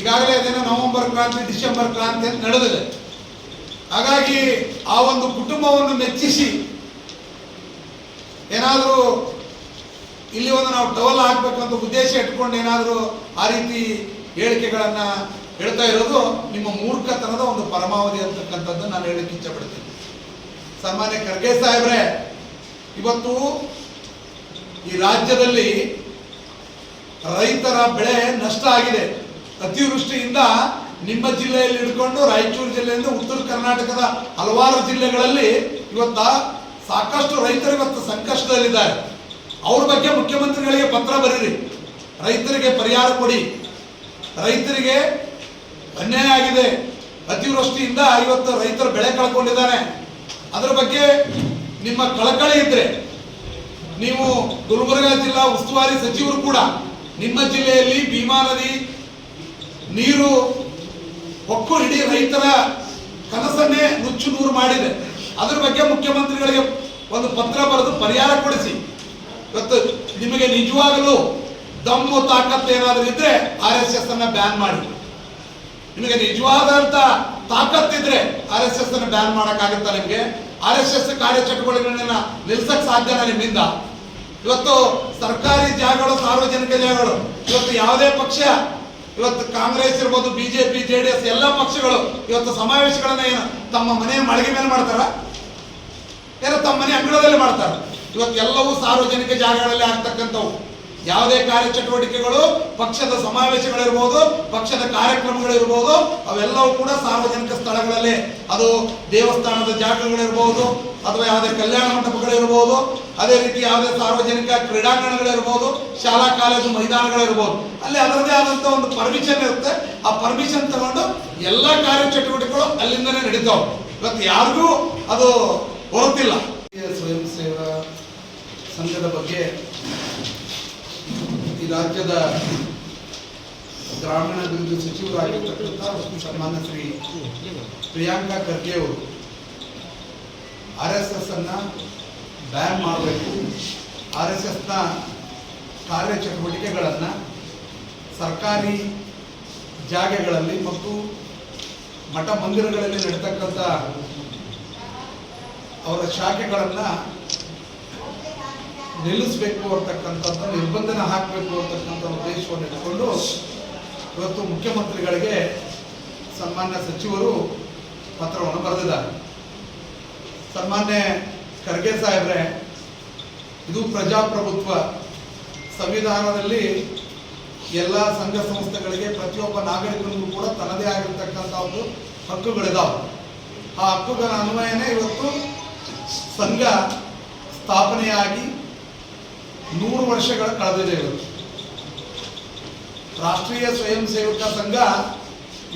ಈಗಾಗಲೇ ಅದೇನೋ ನವೆಂಬರ್ ಕ್ರಾಂತಿ ಡಿಸೆಂಬರ್ ಕ್ರಾಂತಿ ಅಂತ ನಡೆದಿದೆ. ಹಾಗಾಗಿ ಆ ಒಂದು ಕುಟುಂಬವನ್ನು ಮೆಚ್ಚಿಸಿ ಏನಾದರೂ ಇಲ್ಲಿ ಒಂದು ನಾವು ಟವಲ್ ಹಾಕ್ಬೇಕಂತ ಉದ್ದೇಶ ಇಟ್ಕೊಂಡು ಏನಾದರೂ ಆ ರೀತಿ ಹೇಳಿಕೆಗಳನ್ನು ಹೇಳ್ತಾ ಇರೋದು ನಿಮ್ಮ ಮೂರ್ಖತನದ ಒಂದು ಪರಮಾವಧಿ ಅಂತಕ್ಕಂಥದ್ದು ನಾನು ಹೇಳಲಿಕ್ಕೆ ಇಚ್ಛಪಡ್ತೀನಿ. ಸನ್ಮಾನ್ಯ ಖರ್ಗೆ ಸಾಹೇಬ್ರೆ, ಇವತ್ತು ಈ ರಾಜ್ಯದಲ್ಲಿ ರೈತರ ಬೆಳೆ ನಷ್ಟ ಆಗಿದೆ. ಅತಿವೃಷ್ಟಿಯಿಂದ ನಿಮ್ಮ ಜಿಲ್ಲೆಯಲ್ಲಿ ಹಿಡ್ಕೊಂಡು ರಾಯಚೂರು ಜಿಲ್ಲೆಯಿಂದ ಉತ್ತರ ಕರ್ನಾಟಕದ ಹಲವಾರು ಜಿಲ್ಲೆಗಳಲ್ಲಿ ಇವತ್ತ ಸಾಕಷ್ಟು ರೈತರು ಇವತ್ತು ಸಂಕಷ್ಟದಲ್ಲಿದ್ದಾರೆ. ಅವ್ರ ಬಗ್ಗೆ ಮುಖ್ಯಮಂತ್ರಿಗಳಿಗೆ ಪತ್ರ ಬರೀರಿ, ರೈತರಿಗೆ ಪರಿಹಾರ ಕೊಡಿ. ರೈತರಿಗೆ ಅನ್ಯಾಯ ಆಗಿದೆ, ಅತಿವೃಷ್ಟಿಯಿಂದ ಇವತ್ತು ರೈತರು ಬೆಳೆ ಕಳ್ಕೊಂಡಿದ್ದಾನೆ. ಅದರ ಬಗ್ಗೆ ನಿಮ್ಮ ಕಳಕಳಿ ಇದ್ರೆ ನೀವು ಗುಲ್ಬರ್ಗ ಜಿಲ್ಲಾ ಉಸ್ತುವಾರಿ ಸಚಿವರು ಕೂಡ ನಿಮ್ಮ ಜಿಲ್ಲೆಯಲ್ಲಿ ಭೀಮಾ ನದಿ ನೀರು ಹೊಕ್ಕು ಇಡೀ ರೈತರ ಕನಸನ್ನೇ ನುಚ್ಚು ನೂರು ಮಾಡಿದೆ. ಅದರ ಬಗ್ಗೆ ಮುಖ್ಯಮಂತ್ರಿಗಳಿಗೆ ಒಂದು ಪತ್ರ ಬರೆದು ಪರಿಹಾರ ಕೊಡಿಸಿ. ಇವತ್ತು ನಿಮಗೆ ನಿಜವಾಗಲೂ ದಮ್ಮು ತಾಕತ್ತು ಏನಾದರೂ ಇದ್ರೆ RSS ಅನ್ನ ಬ್ಯಾನ್ ಮಾಡಿ. ನಿಮಗೆ ನಿಜವಾದಂತ ತಾಕತ್ತಿದ್ರೆ RSS ಅನ್ನ ಬ್ಯಾನ್ ಮಾಡಕ್ಕಾಗುತ್ತಾ? ನಿಮಗೆ RSS ಕಾರ್ಯಚಟುವಟಿಕೆಗಳನ್ನ ನಿಲ್ಸಕ್ ಸಾಧ್ಯನಾ ನಿಮ್ಮಿಂದ? ಇವತ್ತು ಸರ್ಕಾರಿ ಜಾಗಗಳು, ಸಾರ್ವಜನಿಕ ಜಾಗಗಳು, ಇವತ್ತು ಯಾವುದೇ ಪಕ್ಷ, ಇವತ್ತು ಕಾಂಗ್ರೆಸ್ ಇರ್ಬೋದು, BJP JDS ಎಲ್ಲ ಪಕ್ಷಗಳು ಇವತ್ತು ಸಮಾವೇಶಗಳನ್ನ ಏನು ತಮ್ಮ ಮನೆ ಮಳಿಗೆ ಮೇಲೆ ಮಾಡ್ತಾರ, ಏನೋ ತಮ್ಮ ಮನೆ ಅಂಗಳದಲ್ಲಿ ಮಾಡ್ತಾರ. ಇವತ್ತು ಎಲ್ಲವೂ ಸಾರ್ವಜನಿಕ ಜಾಗಗಳಲ್ಲಿ ಆಗ್ತಕ್ಕಂಥವು. ಯಾವುದೇ ಕಾರ್ಯಚಟುವಟಿಕೆಗಳು, ಪಕ್ಷದ ಸಮಾವೇಶಗಳಿರ್ಬೋದು, ಪಕ್ಷದ ಕಾರ್ಯಕ್ರಮಗಳಿರ್ಬೋದು, ಅವೆಲ್ಲವೂ ಕೂಡ ಸಾರ್ವಜನಿಕ ಸ್ಥಳಗಳಲ್ಲಿ, ಅದು ದೇವಸ್ಥಾನದ ಜಾಗಗಳಿರ್ಬೋದು ಅಥವಾ ಯಾವುದೇ ಕಲ್ಯಾಣ ಮಂಟಪಗಳಿರ್ಬೋದು, ಅದೇ ರೀತಿ ಯಾವುದೇ ಸಾರ್ವಜನಿಕ ಕ್ರೀಡಾಂಗಣಗಳಿರ್ಬೋದು, ಶಾಲಾ ಕಾಲೇಜು ಮೈದಾನಗಳಿರ್ಬೋದು, ಅಲ್ಲಿ ಅದರದೇ ಆದಂಥ ಒಂದು ಪರ್ಮಿಷನ್ ಇರುತ್ತೆ. ಆ ಪರ್ಮಿಷನ್ ತಗೊಂಡು ಎಲ್ಲ ಕಾರ್ಯಚಟುವಟಿಕೆಗಳು ಅಲ್ಲಿಂದನೇ ನಡೀತಾವೆ. ಇವತ್ತು ಯಾರಿಗೂ ಅದು ಹೊರತಿಲ್ಲ. ಸ್ವಯಂ ಸೇವಾ ಸಂಘದ ಬಗ್ಗೆ ಈ ರಾಜ್ಯದ ಗ್ರಾಮೀಣಾಭಿವೃದ್ಧಿ ಸಚಿವರಾಗಿರ್ತಕ್ಕಂಥ ಸನ್ಮಾನ್ಯ ಶ್ರೀ ಪ್ರಿಯಾಂಕ್ ಖರ್ಗೆ ಅವರು RSS ಅನ್ನ ಬ್ಯಾನ್ ಮಾಡಬೇಕು, RSSನ ಕಾರ್ಯಚಟುವಟಿಕೆಗಳನ್ನು ಸರ್ಕಾರಿ ಜಾಗಗಳಲ್ಲಿ ಮತ್ತು ಮಠ ಮಂದಿರಗಳಲ್ಲಿ ನಡೀತಕ್ಕಂಥ ಅವರ ಶಾಖೆಗಳನ್ನು ನಿಲ್ಲಿಸಬೇಕು ಅಂತಕ್ಕಂಥದ್ದು, ನಿರ್ಬಂಧನ ಹಾಕಬೇಕು ಅಂತಕ್ಕಂಥ ಉದ್ದೇಶವನ್ನು ಇಟ್ಟುಕೊಂಡು ಇವತ್ತು ಮುಖ್ಯಮಂತ್ರಿಗಳಿಗೆ ಸನ್ಮಾನ್ಯ ಸಚಿವರು ಪತ್ರವನ್ನು ಬರೆದಿದ್ದಾರೆ. ಸನ್ಮಾನ್ಯ ಖರ್ಗೆ ಸಾಹೇಬ್ರೆ, ಇದು ಪ್ರಜಾಪ್ರಭುತ್ವ. ಸಂವಿಧಾನದಲ್ಲಿ ಎಲ್ಲ ಸಂಘ ಸಂಸ್ಥೆಗಳಿಗೆ, ಪ್ರತಿಯೊಬ್ಬ ನಾಗರಿಕನಿಗೂ ಕೂಡ ತನ್ನದೇ ಆಗಿರ್ತಕ್ಕಂಥ ಒಂದು ಹಕ್ಕುಗಳಿದಾವೆ. ಆ ಹಕ್ಕುಗಳ ಅನ್ವಯನೇ ಇವತ್ತು ಸಂಘ ಸ್ಥಾಪನೆಯಾಗಿ 100 ವರ್ಷಗಳ ಕಳೆದಿದೆ. ಇವತ್ತು ರಾಷ್ಟ್ರೀಯ ಸ್ವಯಂ ಸೇವಕ ಸಂಘ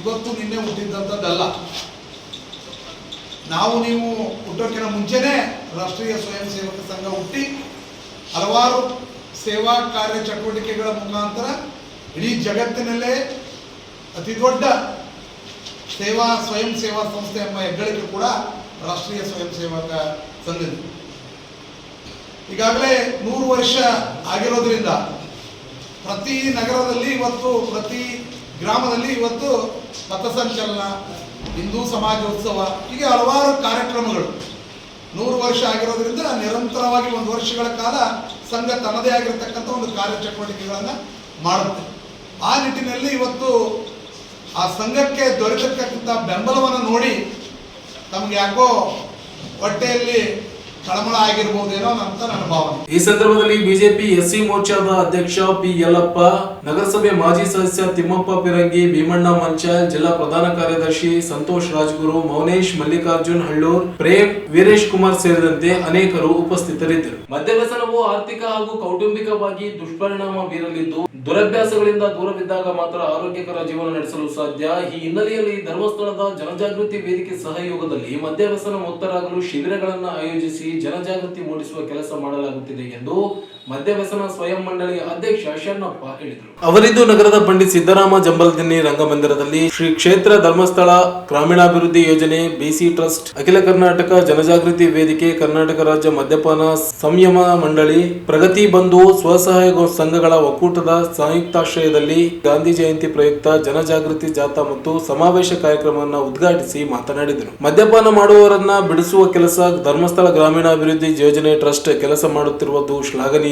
ಇವತ್ತು ನಿನ್ನೆ ಹುಟ್ಟಿದ್ದಂಥದ್ದಲ್ಲ. ನಾವು ನೀವು ಹುಟ್ಟೋಕ್ಕಿಂತ ಮುಂಚೆನೇ ರಾಷ್ಟ್ರೀಯ ಸ್ವಯಂ ಸೇವಕ ಸಂಘ ಹುಟ್ಟಿ ಹಲವಾರು ಸೇವಾ ಕಾರ್ಯ ಚಟುವಟಿಕೆಗಳ ಮುಖಾಂತರ ಇಡೀ ಜಗತ್ತಿನಲ್ಲೇ ಅತಿ ದೊಡ್ಡ ಸ್ವಯಂ ಸೇವಾ ಸಂಸ್ಥೆ ಎಂಬ ಹೆಗ್ಗಳಿಕೆ ಕೂಡ ರಾಷ್ಟ್ರೀಯ ಸ್ವಯಂ ಸೇವಕ ಸಂಘದ. ಈಗಾಗಲೇ 100 ವರ್ಷ ಆಗಿರೋದ್ರಿಂದ ಪ್ರತಿ ನಗರದಲ್ಲಿ ಇವತ್ತು, ಪ್ರತಿ ಗ್ರಾಮದಲ್ಲಿ ಇವತ್ತು ಪಥಸಂಚಲನ, ಹಿಂದೂ ಸಮಾಜೋತ್ಸವ, ಹೀಗೆ ಹಲವಾರು ಕಾರ್ಯಕ್ರಮಗಳು 100 ವರ್ಷ ಆಗಿರೋದ್ರಿಂದ ನಿರಂತರವಾಗಿ 1 ವರ್ಷಗಳ ಕಾಲ ಸಂಘ ತನ್ನದೇ ಆಗಿರತಕ್ಕಂಥ ಒಂದು ಕಾರ್ಯಚಟುವಟಿಕೆಗಳನ್ನು ಮಾಡುತ್ತೆ. ಆ ನಿಟ್ಟಿನಲ್ಲಿ ಇವತ್ತು ಆ ಸಂಘಕ್ಕೆ ದೊರೆತಕ್ಕಂಥ ಬೆಂಬಲವನ್ನು ನೋಡಿ ತಮಗೆ ಯಾಕೋ ಹೊಟ್ಟೆಯಲ್ಲಿ ತಳಮಳ ಆಗಿರ್ಬೋದೇನೋ ಅಂತ ನನ್ನ ಭಾವನೆ. ಈ ಸಂದರ್ಭದಲ್ಲಿ ಬಿಜೆಪಿ ಎಸ್ಸಿ ಮೋರ್ಚಾದ ಅಧ್ಯಕ್ಷ ಪಿ ಯಲ್ಲಪ್ಪ, ನಗರಸಭೆ ಮಾಜಿ ಸದಸ್ಯ ತಿಮ್ಮಪ್ಪ ಪಿರಂಗಿ, ಭೀಮಣ್ಣ ಮಂಚಾಲ್, ಜಿಲ್ಲಾ ಪ್ರಧಾನ ಕಾರ್ಯದರ್ಶಿ ಸಂತೋಷ್ ರಾಜ್ಗುರು, ಮೌನೇಶ್, ಮಲ್ಲಿಕಾರ್ಜುನ್ ಹಳ್ಳೂರ್, ಪ್ರೇಮ್, ವೀರೇಶ್ ಕುಮಾರ್ ಸೇರಿದಂತೆ ಅನೇಕರು ಉಪಸ್ಥಿತರಿದ್ದರು. ಮದ್ಯವ್ಯಸನವು ಆರ್ಥಿಕ ಹಾಗೂ ಕೌಟುಂಬಿಕವಾಗಿ ದುಷ್ಪರಿಣಾಮ ಬೀರಲಿದ್ದು, ದುರಭ್ಯಾಸಗಳಿಂದ ದೂರವಿದ್ದಾಗ ಮಾತ್ರ ಆರೋಗ್ಯಕರ ಜೀವನ ನಡೆಸಲು ಸಾಧ್ಯ. ಈ ಹಿನ್ನೆಲೆಯಲ್ಲಿ ಧರ್ಮಸ್ಥಳದ ಜನಜಾಗೃತಿ ವೇದಿಕೆ ಸಹಯೋಗದಲ್ಲಿ ಮದ್ಯವ್ಯಸನ ಮುಕ್ತರಾಗಲು ಶಿಬಿರಗಳನ್ನು ಆಯೋಜಿಸಿ ಜನಜಾಗೃತಿ ಮೂಡಿಸುವ ಕೆಲಸ ಮಾಡಲಾಗುತ್ತಿದೆ ಎಂದು ಮದ್ಯವ್ಯಸನ ಸ್ವಯಂ ಮಂಡಳಿಯ ಅಧ್ಯಕ್ಷ ಶರಣಪ್ಪ ಹೇಳಿದರು. ಅವರಿದ್ದು ನಗರದ ಪಂಡಿತ್ ಸಿದ್ದರಾಮ ಜಂಬಲ್ದಿನ್ನಿ ರಂಗಮಂದಿರದಲ್ಲಿ ಶ್ರೀ ಕ್ಷೇತ್ರ ಧರ್ಮಸ್ಥಳ ಗ್ರಾಮೀಣಾಭಿವೃದ್ಧಿ ಯೋಜನೆ, ಬಿಸಿ ಟ್ರಸ್ಟ್, ಅಖಿಲ ಕರ್ನಾಟಕ ಜನಜಾಗೃತಿ ವೇದಿಕೆ, ಕರ್ನಾಟಕ ರಾಜ್ಯ ಮದ್ಯಪಾನ ಸಂಯಮ ಮಂಡಳಿ, ಪ್ರಗತಿ ಬಂಧು ಸ್ವಸಹಾಯ ಸಂಘಗಳ ಒಕ್ಕೂಟದ ಸಂಯುಕ್ತಾಶ್ರಯದಲ್ಲಿ ಗಾಂಧಿ ಜಯಂತಿ ಪ್ರಯುಕ್ತ ಜನಜಾಗೃತಿ ಜಾಥಾ ಮತ್ತು ಸಮಾವೇಶ ಕಾರ್ಯಕ್ರಮವನ್ನು ಉದ್ಘಾಟಿಸಿ ಮಾತನಾಡಿದರು. ಮದ್ಯಪಾನ ಮಾಡುವವರನ್ನ ಬಿಡಿಸುವ ಕೆಲಸ ಧರ್ಮಸ್ಥಳ ಗ್ರಾಮೀಣಾಭಿವೃದ್ಧಿ ಯೋಜನೆ ಟ್ರಸ್ಟ್ ಕೆಲಸ ಮಾಡುತ್ತಿರುವುದು ಶ್ಲಾಘನೀಯ.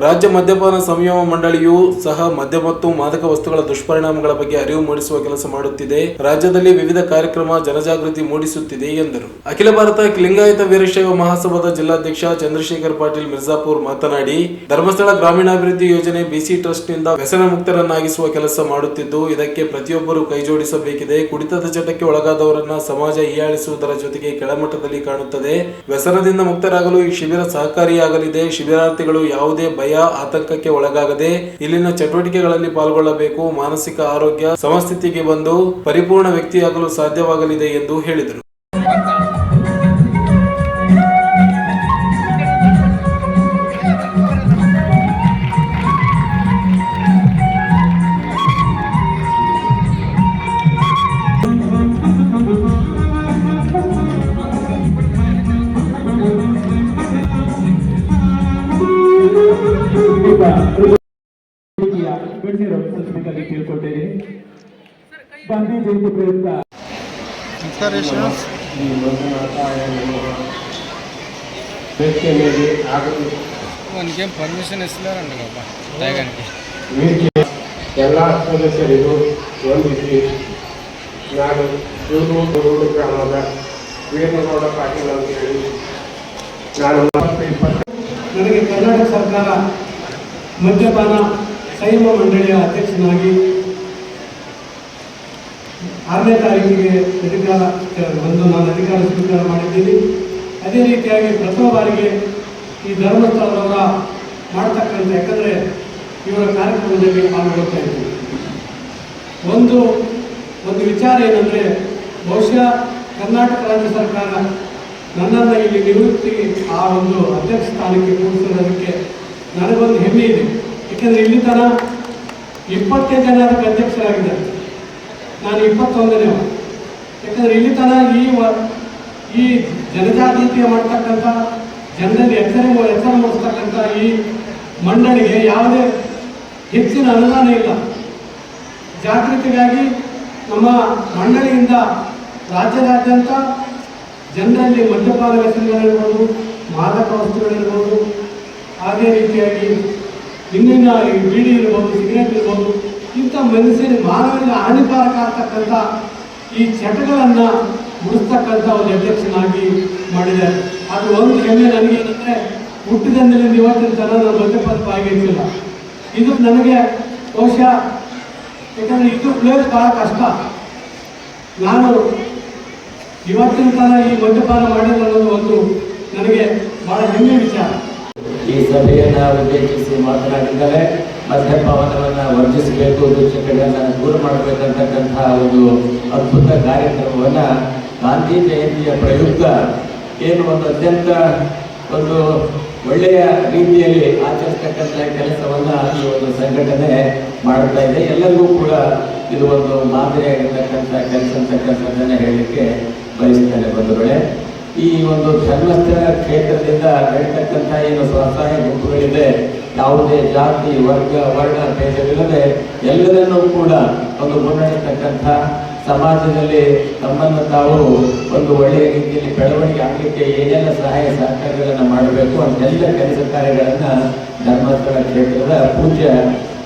ರಾಜ್ಯ ಮದ್ಯಪಾನ ಸಂಯಮ ಮಂಡಳಿಯು ಸಹ ಮದ್ಯ ಮತ್ತು ಮಾದಕ ವಸ್ತುಗಳ ದುಷ್ಪರಿಣಾಮಗಳ ಬಗ್ಗೆ ಅರಿವು ಮೂಡಿಸುವ ಕೆಲಸ ಮಾಡುತ್ತಿದೆ. ರಾಜ್ಯದಲ್ಲಿ ವಿವಿಧ ಕಾರ್ಯಕ್ರಮ ಜನಜಾಗೃತಿ ಮೂಡಿಸುತ್ತಿದೆ ಎಂದರು. ಅಖಿಲ ಭಾರತ ಲಿಂಗಾಯತ ವೀರಶೈವ ಮಹಾಸಭಾದ ಜಿಲ್ಲಾಧ್ಯಕ್ಷ ಚಂದ್ರಶೇಖರ್ ಪಾಟೀಲ್ ಮಿರ್ಜಾಪುರ್ ಮಾತನಾಡಿ, ಧರ್ಮಸ್ಥಳ ಗ್ರಾಮೀಣಾಭಿವೃದ್ಧಿ ಯೋಜನೆ ಬಿಸಿ ಟ್ರಸ್ಟ್ ನಿಂದ ವ್ಯಸನ ಮುಕ್ತರನ್ನಾಗಿಸುವ ಕೆಲಸ ಮಾಡುತ್ತಿದ್ದು, ಇದಕ್ಕೆ ಪ್ರತಿಯೊಬ್ಬರು ಕೈಜೋಡಿಸಬೇಕಿದೆ. ಕುಡಿತದ ಚಟಕ್ಕೆ ಒಳಗಾದವರನ್ನ ಸಮಾಜ ಹೀಯಾಳಿಸುವುದರ ಜೊತೆಗೆ ಕೆಳಮಟ್ಟದಲ್ಲಿ ಕಾಣುತ್ತದೆ. ವ್ಯಸನದಿಂದ ಮುಕ್ತರಾಗಲು ಈ ಶಿಬಿರ ಸಹಕಾರಿಯಾಗಲಿದೆ. ಶಿಬಿರಾರ್ಥಿಗಳು ಯಾವುದೇ ಭಯ, ಆತಂಕಕ್ಕೆ ಒಳಗಾಗದೆ ಇಲ್ಲಿನ ಚಟುವಟಿಕೆಗಳಲ್ಲಿ ಪಾಲ್ಗೊಳ್ಳಬೇಕು. ಮಾನಸಿಕ ಆರೋಗ್ಯ ಸಮಸ್ಥಿತಿಗೆ ಬಂದು ಪರಿಪೂರ್ಣ ವ್ಯಕ್ತಿಯಾಗಲು ಸಾಧ್ಯವಾಗಲಿದೆ ಎಂದು ಹೇಳಿದರು. ಕೇಳ್ಕೊಟ್ಟೇನೆ. ಗಾಂಧಿ ಜಯಂತಿ ಪ್ರಯುಕ್ತ ಪರ್ಮಿಷನ್ ಎಲ್ಲ ಸದಸ್ಯರಿಗೂ ವಂದಿಸಿ, ನಾನು ರೂಡು ಗ್ರಾಮದ ವೀರನಗೌಡ ಪಾಟೀಲ್ ಅಂತ ಹೇಳಿ ನಾನು ನನಗೆ ಕರ್ನಾಟಕ ಸರ್ಕಾರ ಮದ್ಯಪಾನ ಸಂಯಮ ಮಂಡಳಿಯ ಅಧ್ಯಕ್ಷನಾಗಿ 6ನೇ ತಾರೀಕಿಗೆ ನಾನು ಅಧಿಕಾರ ಸ್ವೀಕಾರ ಮಾಡಿದ್ದೀನಿ. ಅದೇ ರೀತಿಯಾಗಿ ಪ್ರಥಮ ಬಾರಿಗೆ ಈ ಧರ್ಮಸ್ಥಳದವರ ಮಾಡ್ತಕ್ಕಂಥ, ಯಾಕಂದರೆ ಇವರ ಕಾರ್ಯಕ್ರಮದಲ್ಲಿ ಪಾಲ್ಗೊಳ್ತಾ ಇದ್ದೀವಿ. ಒಂದು ವಿಚಾರ ಏನಂದರೆ, ಬಹುಶಃ ಕರ್ನಾಟಕ ರಾಜ್ಯ ಸರ್ಕಾರ ನನ್ನನ್ನು ಇಲ್ಲಿ ನಿವೃತ್ತಿ ಆ ಒಂದು ಅಧ್ಯಕ್ಷ ಸ್ಥಾನಕ್ಕೆ ಕೂರಿಸಿರೋದಕ್ಕೆ ನನಗೊಂದು ಹೆಮ್ಮೆ ಇದೆ. ಏಕೆಂದರೆ ಇಲ್ಲಿ ತನಕ 25 ಜನ ಅದಕ್ಕೆ ಅಧ್ಯಕ್ಷರಾಗಿದ್ದಾರೆ, ನಾನು 21ನೇ. ಯಾಕಂದರೆ ಇಲ್ಲಿ ತನಕ ಈ ಜನಜಾಗೃತಿಯ ಮಾಡ್ತಕ್ಕಂಥ, ಜನರಲ್ಲಿ ಎಚ್ಚರ ಮೂಡಿಸ್ತಕ್ಕಂಥ ಈ ಮಂಡಳಿಗೆ ಯಾವುದೇ ಹೆಚ್ಚಿನ ಅನುದಾನ ಇಲ್ಲ. ಜಾಗೃತಿಗಾಗಿ ನಮ್ಮ ಮಂಡಳಿಯಿಂದ ರಾಜ್ಯದಾದ್ಯಂತ ಜನರಲ್ಲಿ ಮದ್ಯಪಾನ ವ್ಯಸನಗಳಿರ್ಬೋದು, ಮಾದಕ ವಸ್ತುಗಳಿರ್ಬೋದು, ಅದೇ ರೀತಿಯಾಗಿ ಇನ್ನಿನ ಬೀಡಿ ಇರ್ಬೋದು, ಸಿಗರೇಟ್ ಇರ್ಬೋದು, ಇಂಥ ಮನುಷ್ಯನ ಮಾನವನಿಗೆ ಹಾನಿಕಾರಕ ಆಗ್ತಕ್ಕಂಥ ಈ ಚಟಗಳನ್ನು ಮುಡಿಸ್ತಕ್ಕಂಥ ಒಂದು ಅಧ್ಯಕ್ಷನಾಗಿ ಮಾಡಿದ್ದಾರೆ. ಅದು ಒಂದು ಹೆಮ್ಮೆ ನನಗೇನೆಂದರೆ, ಹುಟ್ಟಿದಂದಿನಿಂದ ಇವತ್ತಿನ ತನಕ ನಾನು ಮದ್ಯಪಾನ ಭಾಗವಹಿಸಿಲ್ಲ. ಇದು ನನಗೆ ಬಹುಶಃ, ಯಾಕಂದರೆ ಇದು ಪ್ಲೇಸ್ ಭಾಳ ಕಷ್ಟ. ನಾನು ಇವತ್ತಿನ ತನಕ ಈ ಮದ್ಯಪಾನ ಮಾಡಿಲ್ಲ ಅನ್ನೋದು ಒಂದು ನನಗೆ ಭಾಳ ಹೆಮ್ಮೆ ವಿಚಾರ. ಈ ಸಭೆಯನ್ನು ಉದ್ದೇಶಿಸಿ ಮಾತನಾಡಿದ್ದಾರೆ. ಮದ್ಯಪಾನವನ್ನು ವರ್ಜಿಸಬೇಕು, ದುಶ್ಚಟಗಳನ್ನು ದೂರ ಮಾಡಬೇಕಂತಕ್ಕಂತಹ ಒಂದು ಅದ್ಭುತ ಕಾರ್ಯಕ್ರಮವನ್ನು ಗಾಂಧಿ ಜಯಂತಿಯ ಪ್ರಯುಕ್ತ ಏನು ಒಂದು ಅತ್ಯಂತ ಒಂದು ಒಳ್ಳೆಯ ರೀತಿಯಲ್ಲಿ ಆಚರಿಸ್ತಕ್ಕಂಥ ಕೆಲಸವನ್ನು ಈ ಒಂದು ಸಂಘಟನೆ ಮಾಡ್ತಾ ಇದೆ. ಎಲ್ಲರಿಗೂ ಕೂಡ ಇದು ಒಂದು ಮಾದರಿಯಾಗಿರ್ತಕ್ಕಂಥ ಕೆಲಸ ಅಂತಕ್ಕಂಥದ್ದನ್ನು ಹೇಳಲಿಕ್ಕೆ ಬಯಸ್ತೇನೆ. ಬಂಧುಗಳೇ, ಈ ಒಂದು ಧರ್ಮಸ್ಥಳ ಕ್ಷೇತ್ರದಿಂದ ಹೇಳ್ತಕ್ಕಂಥ ಏನು ಸ್ವಸಹಾಯ ಗುಂಪುಗಳಿದೆ, ಯಾವುದೇ ಜಾತಿ, ವರ್ಣ ಭೇದವಿಲ್ಲದೆ ಎಲ್ಲರನ್ನೂ ಕೂಡ ಒಂದು ಮುನ್ನಡೆಸ್ತಕ್ಕಂಥ, ಸಮಾಜದಲ್ಲಿ ತಮ್ಮನ್ನು ತಾವು ಒಂದು ಒಳ್ಳೆಯ ರೀತಿಯಲ್ಲಿ ಬೆಳವಣಿಗೆ ಆಗಲಿಕ್ಕೆ ಏನೆಲ್ಲ ಸಹಾಯ ಸಹಕಾರಗಳನ್ನು ಮಾಡಬೇಕು ಅಂತೆಲ್ಲ ಕೆಲಸ ಕಾರ್ಯಗಳನ್ನು ಧರ್ಮಸ್ಥಳ ಕ್ಷೇತ್ರದ ಪೂಜ್ಯ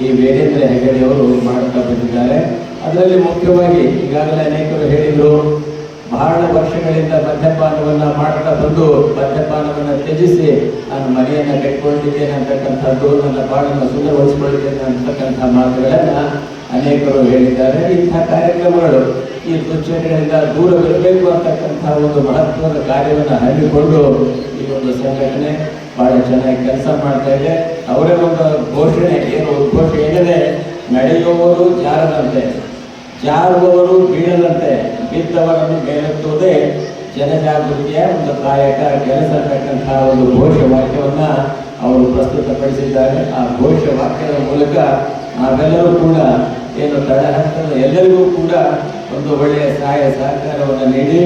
ಈ ವೀರೇಂದ್ರ ಹೆಗಡೆಯವರು ಮಾಡುತ್ತಾ ಬಂದಿದ್ದಾರೆ. ಅದರಲ್ಲಿ ಮುಖ್ಯವಾಗಿ ಈಗಾಗಲೇ ಅನೇಕರು ಹೇಳಿದರು, ಬಹಳ ವರ್ಷಗಳಿಂದ ಮದ್ಯಪಾನವನ್ನು ಮಾಡ್ತಾ ಬಂದು ಮದ್ಯಪಾನವನ್ನು ತ್ಯಜಿಸಿ ನಾನು ಮನೆಯನ್ನು ಕಟ್ಟಿಕೊಂಡಿದ್ದೇನೆ ಅಂತಕ್ಕಂಥದ್ದು, ನನ್ನ ಬಾಳನ್ನು ಸುಂದರಗೊಳಿಸಿಕೊಂಡಿದ್ದೇನೆ ಅಂತಕ್ಕಂಥ ಮಾತುಗಳನ್ನು ಅನೇಕರು ಹೇಳಿದ್ದಾರೆ. ಇಂಥ ಕಾರ್ಯಕ್ರಮಗಳು ಈ ದುಶ್ಚಟಗಳಿಂದ ದೂರವಿರಬೇಕು ಅಂತಕ್ಕಂಥ ಒಂದು ಮಹತ್ವದ ಕಾರ್ಯವನ್ನು ಹಮ್ಮಿಕೊಂಡು ಈ ಒಂದು ಸಂಘಟನೆ ಬಹಳ ಚೆನ್ನಾಗಿ ಕೆಲಸ ಮಾಡ್ತಾ ಇದೆ. ಅವರೇ ಒಂದು ಘೋಷಣೆ ಏನಿದೆ, ನಡೆಯುವವರು ಜಾರದಂತೆ, ಜಾರುವವರು ಬೀಳದಂತೆ, ಬಿದ್ದವರನ್ನು ಮೇಲೆತ್ತುವುದೇ ಜನಜಾಗೃತಿಯ ಒಂದು ಕಾಯಕ ಕೆಲಸ ಅಂತಕ್ಕಂಥ ಒಂದು ಘೋಷವಾಕ್ಯವನ್ನು ಅವರು ಪ್ರಸ್ತುತಪಡಿಸಿದ್ದಾರೆ. ಆ ಘೋಷವಾಕ್ಯದ ಮೂಲಕ ನಾವೆಲ್ಲರೂ ಕೂಡ ಏನು ತಳಹಂತದ ಎಲ್ಲರಿಗೂ ಕೂಡ ಒಂದು ಒಳ್ಳೆಯ ಸಹಾಯ ಸಹಕಾರವನ್ನು ನೀಡಿ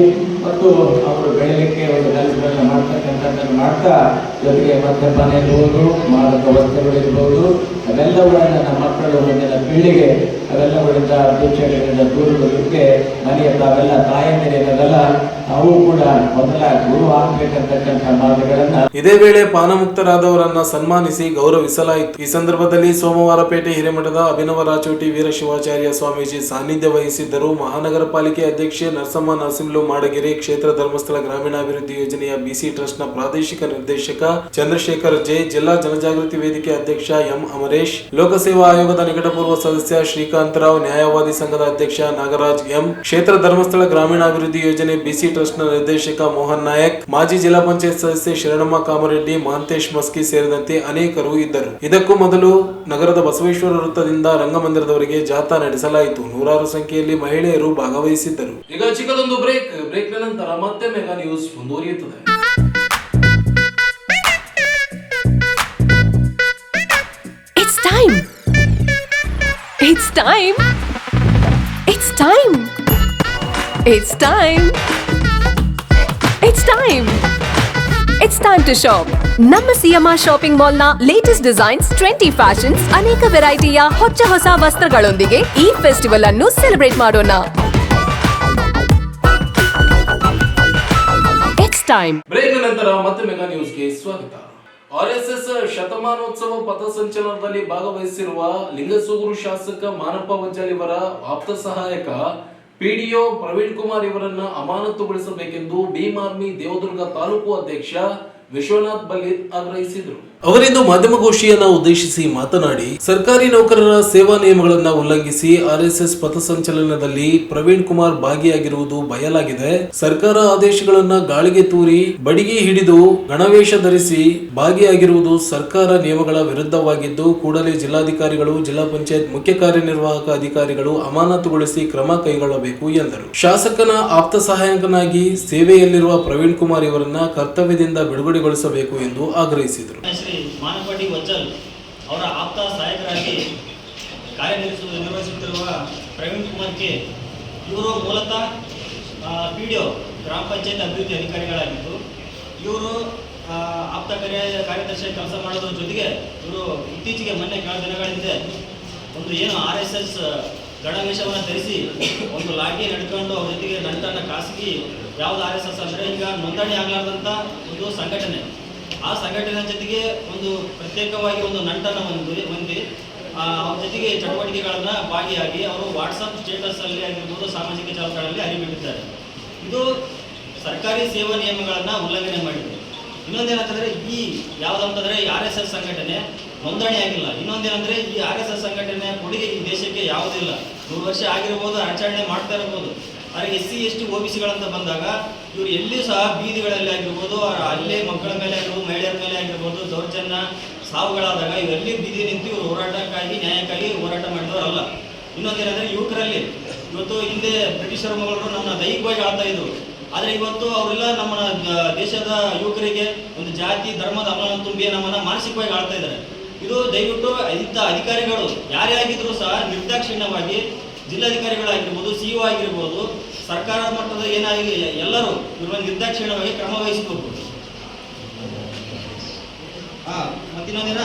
ಮತ್ತು ಅವರು ಬೆಳಲಿಕ್ಕೆ ಒಂದು ಕೆಲಸಗಳನ್ನು ಮಾಡ್ತಕ್ಕಂಥದ್ದನ್ನು ಮಾಡ್ತಾ, ಜೊತೆಗೆ ಮದ್ಯಪಾನ ಇರ್ಬೋದು, ಮಾದಕ ವಸ್ತುಗಳಿರ್ಬೋದು, ಅವೆಲ್ಲವುಗಳನ್ನು ನಮ್ಮ ಮಕ್ಕಳು ಮುಂದಿನ ಪೀಳಿಗೆ ಅವೆಲ್ಲವುಗಳಿಂದ ದುಶ್ಚಟಗಳಿಂದ ದೂರದಕ್ಕೆ ಮನೆಯ ತಾವೆಲ್ಲ ತಾಯಂದಿರಿರಲ್ಲ, ಅವು ಕೂಡ ಮೊದಲ ಗುರು ಆಗಬೇಕಂತಕ್ಕಂಥ ಮಾತುಗಳನ್ನ. ಇದೇ ವೇಳೆ ಪಾನಮುಕ್ತರಾದವರನ್ನ ಸನ್ಮಾನಿಸಿ ಗೌರವಿಸಲಾಯಿತು. ಈ ಸಂದರ್ಭದಲ್ಲಿ ಸೋಮವಾರಪೇಟೆ ಹಿರೇಮಠದ ಅಭಿನವ ರಾಚೋಟಿ ವೀರಶಿವಾಚಾರ್ಯ ಸ್ವಾಮೀಜಿ ಸಾನ್ನಿಧ್ಯ ವಹಿಸಿದ್ದರು. ಮಹಾನಗರ ಪಾಲಿಕೆ ಅಧ್ಯಕ್ಷೆ ನರಸಮ್ಮ ನರಸಿಂಹಲು ಮಾಡಗೆರೆ, ಕ್ಷೇತ್ರ ಧರ್ಮಸ್ಥಳ ಗ್ರಾಮೀಣಾಭಿವೃದ್ಧಿ ಯೋಜನೆಯ ಬಿಸಿ ಟ್ರಸ್ಟ್ ನ ಪ್ರಾದೇಶಿಕ ನಿರ್ದೇಶಕ ಚಂದ್ರಶೇಖರ್ ಜೆ, ಜಿಲ್ಲಾ ಜನಜಾಗೃತಿ ವೇದಿಕೆ ಅಧ್ಯಕ್ಷ ಎಂ ಅಮರೇಶ್, ಲೋಕಸೇವಾ ಆಯೋಗದ ನಿಕಟಪೂರ್ವ ಸದಸ್ಯ ಶ್ರೀಕಾಂತರಾವ್, ನ್ಯಾಯವಾದಿ ಸಂಘದ ಅಧ್ಯಕ್ಷ ನಾಗರಾಜ್ ಎಂ, ಕ್ಷೇತ್ರ ಧರ್ಮಸ್ಥಳ ಗ್ರಾಮೀಣಾಭಿವೃದ್ಧಿ ಯೋಜನೆ ಬಿಸಿ ಟ್ರಸ್ಟ್ ನ ನಿರ್ದೇಶಕ ಮೋಹನ್ ನಾಯಕ್, ಮಾಜಿ ಜಿಲ್ಲಾ ಪಂಚಾಯತ್ ಸದಸ್ಯೆ ಶರಣಮ್ಮ ಕಾಮರೆಡ್ಡಿ, ಮಹಂತೇಶ್ ಮಸ್ಕಿ ಸೇರಿದಂತೆ ಅನೇಕರು ಇದ್ದರು. ಇದಕ್ಕೂ ಮೊದಲು ನಗರದ ಬಸವೇಶ್ವರ ವೃತ್ತದಿಂದ ರಂಗಮಂದಿರದವರೆಗೆ ಜಾಥಾ ನಡೆಸಲಾಯಿತು. ನೂರಾರು ಸಂಖ್ಯೆಯಲ್ಲಿ ಮಹಿಳೆಯರು ಭಾಗವಹಿಸಿದ್ದರು. ಈಗ ಚಿಕ್ಕದೊಂದು ಬ್ರೇಕ್ ನ ನಂತರ ಮತ್ತೆ ಮೆಗಾ ನ್ಯೂಸ್ ಮುಂದುವರಿಯುತ್ತದೆ. It's time. It's time. It's time. It's time. It's time. It's time to shop. ನಮ್ಮ ಸಿಎಂಆರ್ ಶಾಪಿಂಗ್ ಮಾಲ್ ನ ಲೇಟೆಸ್ಟ್ ಡಿಸೈನ್ಸ್, 20 ಫ್ಯಾಷನ್ಸ್, ಅನೇಕ ವೆರೈಟಿಯ ಹೊಸ ವಸ್ತ್ರಗಳೊಂದಿಗೆ ಈ ಫೆಸ್ಟಿವಲ್ ಅನ್ನು ಸೆಲೆಬ್ರೇಟ್ ಮಾಡೋಣ. It's time. ಬ್ರೇಕ್ ನಂತರ ಮತ್ತೆ ಮೆಗಾ ನ್ಯೂಸ್ಗೆ ಸ್ವಾಗತ. ಆರ್ಎಸ್ಎಸ್ ಶತಮಾನೋತ್ಸವ ಪಥಸಂಚಲನದಲ್ಲಿ ಭಾಗವಹಿಸಿರುವ ಲಿಂಗಸೂಗೂರು ಶಾಸಕ ಮಾನಪ್ಪ ವಜ್ಜಾಲಿಯವರ ಆಪ್ತ ಸಹಾಯಕ ಪಿಡಿಒ ಪ್ರವೀಣ್ ಕುಮಾರ್ ಇವರನ್ನ ಅಮಾನತುಗೊಳಿಸಬೇಕೆಂದು ಭೀಮ್ ಆರ್ಮಿ ದೇವದುರ್ಗ ತಾಲೂಕು ಅಧ್ಯಕ್ಷ ವಿಶ್ವನಾಥ್ ಬಲಿತ್ ಆಗ್ರಹಿಸಿದರು. ಅವರಿಂದು ಮಾಧ್ಯಮಗೋಷ್ಠಿಯನ್ನ ಉದ್ದೇಶಿಸಿ ಮಾತನಾಡಿ, ಸರ್ಕಾರಿ ನೌಕರರ ಸೇವಾ ನಿಯಮಗಳನ್ನ ಉಲ್ಲಂಘಿಸಿ ಆರ್ಎಸ್ಎಸ್ ಪಥಸಂಚಲನದಲ್ಲಿ ಪ್ರವೀಣ್ ಕುಮಾರ್ ಭಾಗಿಯಾಗಿರುವುದು ಬಯಲಾಗಿದೆ. ಸರ್ಕಾರ ಆದೇಶಗಳನ್ನ ಗಾಳಿಗೆ ತೂರಿ ಬಡಿಗೆ ಹಿಡಿದು ಗಣವೇಶ ಧರಿಸಿ ಭಾಗಿಯಾಗಿರುವುದು ಸರ್ಕಾರ ನಿಯಮಗಳ ವಿರುದ್ಧವಾಗಿದ್ದು, ಕೂಡಲೇ ಜಿಲ್ಲಾಧಿಕಾರಿಗಳು, ಜಿಲ್ಲಾ ಪಂಚಾಯತ್ ಮುಖ್ಯ ಕಾರ್ಯನಿರ್ವಾಹಕ ಅಧಿಕಾರಿಗಳು ಅಮಾನತುಗೊಳಿಸಿ ಕ್ರಮ ಕೈಗೊಳ್ಳಬೇಕು ಎಂದರು. ಶಾಸಕನ ಆಪ್ತ ಸಹಾಯಕನಾಗಿ ಸೇವೆಯಲ್ಲಿರುವ ಪ್ರವೀಣ್ ಕುಮಾರ್ ಇವರನ್ನ ಕರ್ತವ್ಯದಿಂದ ಬಿಡುಗಡೆಗೊಳಿಸಬೇಕು ಎಂದು ಆಗ್ರಹಿಸಿದರು. ಶ್ರೀ ಮಾನಪ್ಪ ವಜ್ಜಲ್ ಅವರ ಆಪ್ತ ಸಹಾಯಕರಾಗಿ ನಿರ್ವಹಿಸುತ್ತಿರುವ ಪ್ರವೀಣ್ ಕುಮಾರ್ಗೆ ಇವರು ಮೂಲತಃ ಪಿಡಿಒ ಗ್ರಾಮ ಪಂಚಾಯತ್ ಅಭಿವೃದ್ಧಿ ಅಧಿಕಾರಿಗಳಾಗಿದ್ದು, ಇವರು ಆಪ್ತ ಕಾರ್ಯದರ್ಶಿ ಕೆಲಸ ಮಾಡೋದ್ರ ಜೊತೆಗೆ ಇವರು ಇತ್ತೀಚೆಗೆ ಮೊನ್ನೆ ಕೆಲ ದಿನಗಳ ಹಿಂದೆ ಒಂದು ಏನು RSS ಗಣವೇಶವನ್ನು ಧರಿಸಿ ಒಂದು ಲಾಠಿ ನಡ್ಕೊಂಡು ಅವ್ರ ಜೊತೆಗೆ ನಂಟನ್ನು ಖಾಸಗಿ ಯಾವುದು RSS ಅಂದರೆ ಈಗ ನೋಂದಣಿ ಆಗಲಾರ್ದಂಥ ಒಂದು ಸಂಘಟನೆ, ಆ ಸಂಘಟನೆ ಜೊತೆಗೆ ಒಂದು ಪ್ರತ್ಯೇಕವಾಗಿ ಒಂದು ನಂಟನ್ನು ಹೊಂದಿ ಅವ್ರ ಜೊತೆಗೆ ಚಟುವಟಿಕೆಗಳನ್ನು ಭಾಗಿಯಾಗಿ ಅವರು ವಾಟ್ಸಪ್ ಸ್ಟೇಟಸಲ್ಲಿ ಆಗಿರ್ಬೋದು, ಸಾಮಾಜಿಕ ಜಾಲತಾಣಗಳಲ್ಲಿ ಹರಿಬಿಟ್ಟಿದ್ದಾರೆ. ಇದು ಸರ್ಕಾರಿ ಸೇವಾ ನಿಯಮಗಳನ್ನು ಉಲ್ಲಂಘನೆ ಮಾಡಿದೆ. ಇನ್ನೊಂದೇನಂತಂದರೆ ಈ ಯಾವುದಂತಂದರೆ ಈ RSS ಸಂಘಟನೆ ನೋಂದಣಿ ಆಗಿಲ್ಲ. ಇನ್ನೊಂದೇನಂದರೆ ಈ RSS ಸಂಘಟನೆ ಕೊಡುಗೆ ಈ ದೇಶಕ್ಕೆ ಯಾವುದಿಲ್ಲ. 100 ವರ್ಷ ಆಗಿರ್ಬೋದು, ಆಚರಣೆ ಮಾಡ್ತಾ ಇರ್ಬೋದು. ಆದರೆ SC ST OBCಗಳಂತ ಬಂದಾಗ ಇವರು ಎಲ್ಲಿಯೂ ಸಹ ಬೀದಿಗಳಲ್ಲಿ ಆಗಿರ್ಬೋದು, ಅಲ್ಲೇ ಮಕ್ಕಳ ಮೇಲೆ ಆಗಿರ್ಬೋದು, ಮಹಿಳೆಯರ ಮೇಲೆ ಆಗಿರ್ಬೋದು ದೌರ್ಜನ್ಯ ಸಾವುಗಳಾದಾಗ ಇವೆಲ್ಲಿ ಬೀದಿ ನಿಂತು ಇವರು ಹೋರಾಟಕ್ಕಾಗಿ ನ್ಯಾಯಕ್ಕಾಗಿ ಹೋರಾಟ ಮಾಡಿದವರಲ್ಲ. ಇನ್ನೊಂದೇನೆಂದರೆ ಯುವಕರಲ್ಲಿ ಇವತ್ತು ಹಿಂದೆ ಬ್ರಿಟಿಷರ ಮೊಘಲರು ನಮ್ಮನ್ನ ದೈಹಿಕವಾಗಿ ಆಳ್ತಾ ಇದ್ರು. ಆದರೆ ಇವತ್ತು ಅವರೆಲ್ಲ ನಮ್ಮ ದೇಶದ ಯುವಕರಿಗೆ ಒಂದು ಜಾತಿ ಧರ್ಮದ ಅಮಲನ್ನು ತುಂಬಿ ನಮ್ಮನ್ನು ಮಾನಸಿಕವಾಗಿ ಆಳ್ತಾ ಇದ್ದಾರೆ. ಇದು ದಯವಿಟ್ಟು ಇಂಥ ಅಧಿಕಾರಿಗಳು ಯಾರೇ ಆಗಿದ್ರು ಸಹ ನಿರ್ದಾಕ್ಷಿಣ್ಯವಾಗಿ ಜಿಲ್ಲಾಧಿಕಾರಿಗಳಾಗಿರ್ಬೋದು, CO ಆಗಿರ್ಬೋದು, ಸರ್ಕಾರ ಮಟ್ಟದ ಏನಾಗಿ ಎಲ್ಲರೂ ಇವರು ನಿರ್ದಾಕ್ಷಿಣ್ಯವಾಗಿ ಕ್ರಮ ವಹಿಸಬೇಕು. ಮತ್ತಿನ್ನೊಂದಿನ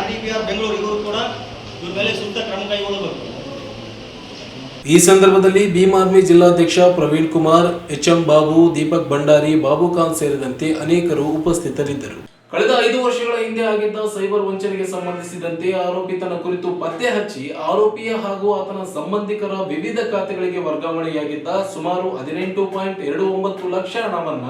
RDPR ಬೆಂಗಳೂರು ಇವರು ಕೂಡ ಇವ್ರ ಮೇಲೆ ಸೂಕ್ತ ಕ್ರಮ ಕೈಗೊಳ್ಳಬೇಕು. ಈ ಸಂದರ್ಭದಲ್ಲಿ ಭೀಮ್ ಆರ್ಮಿ ಜಿಲ್ಲಾಧ್ಯಕ್ಷ ಪ್ರವೀಣ್ ಕುಮಾರ್, HM ಬಾಬು, ದೀಪಕ್ ಭಂಡಾರಿ, ಬಾಬು ಖಾನ್ ಸೇರಿದಂತೆ ಅನೇಕರು ಉಪಸ್ಥಿತರಿದ್ದರು. ಕಳೆದ 5 ವರ್ಷಗಳ ಹಿಂದೆ ಆಗಿದ್ದ ಸೈಬರ್ ವಂಚನೆಗೆ ಸಂಬಂಧಿಸಿದಂತೆ ಆರೋಪಿತನ ಕುರಿತು ಪತ್ತೆ ಹಚ್ಚಿ ಆರೋಪಿಯ ಹಾಗೂ ಆತನ ಸಂಬಂಧಿಕರ ವಿವಿಧ ಖಾತೆಗಳಿಗೆ ವರ್ಗಾವಣೆಯಾಗಿದ್ದ ಸುಮಾರು 18.29 ಲಕ್ಷ ಹಣವನ್ನ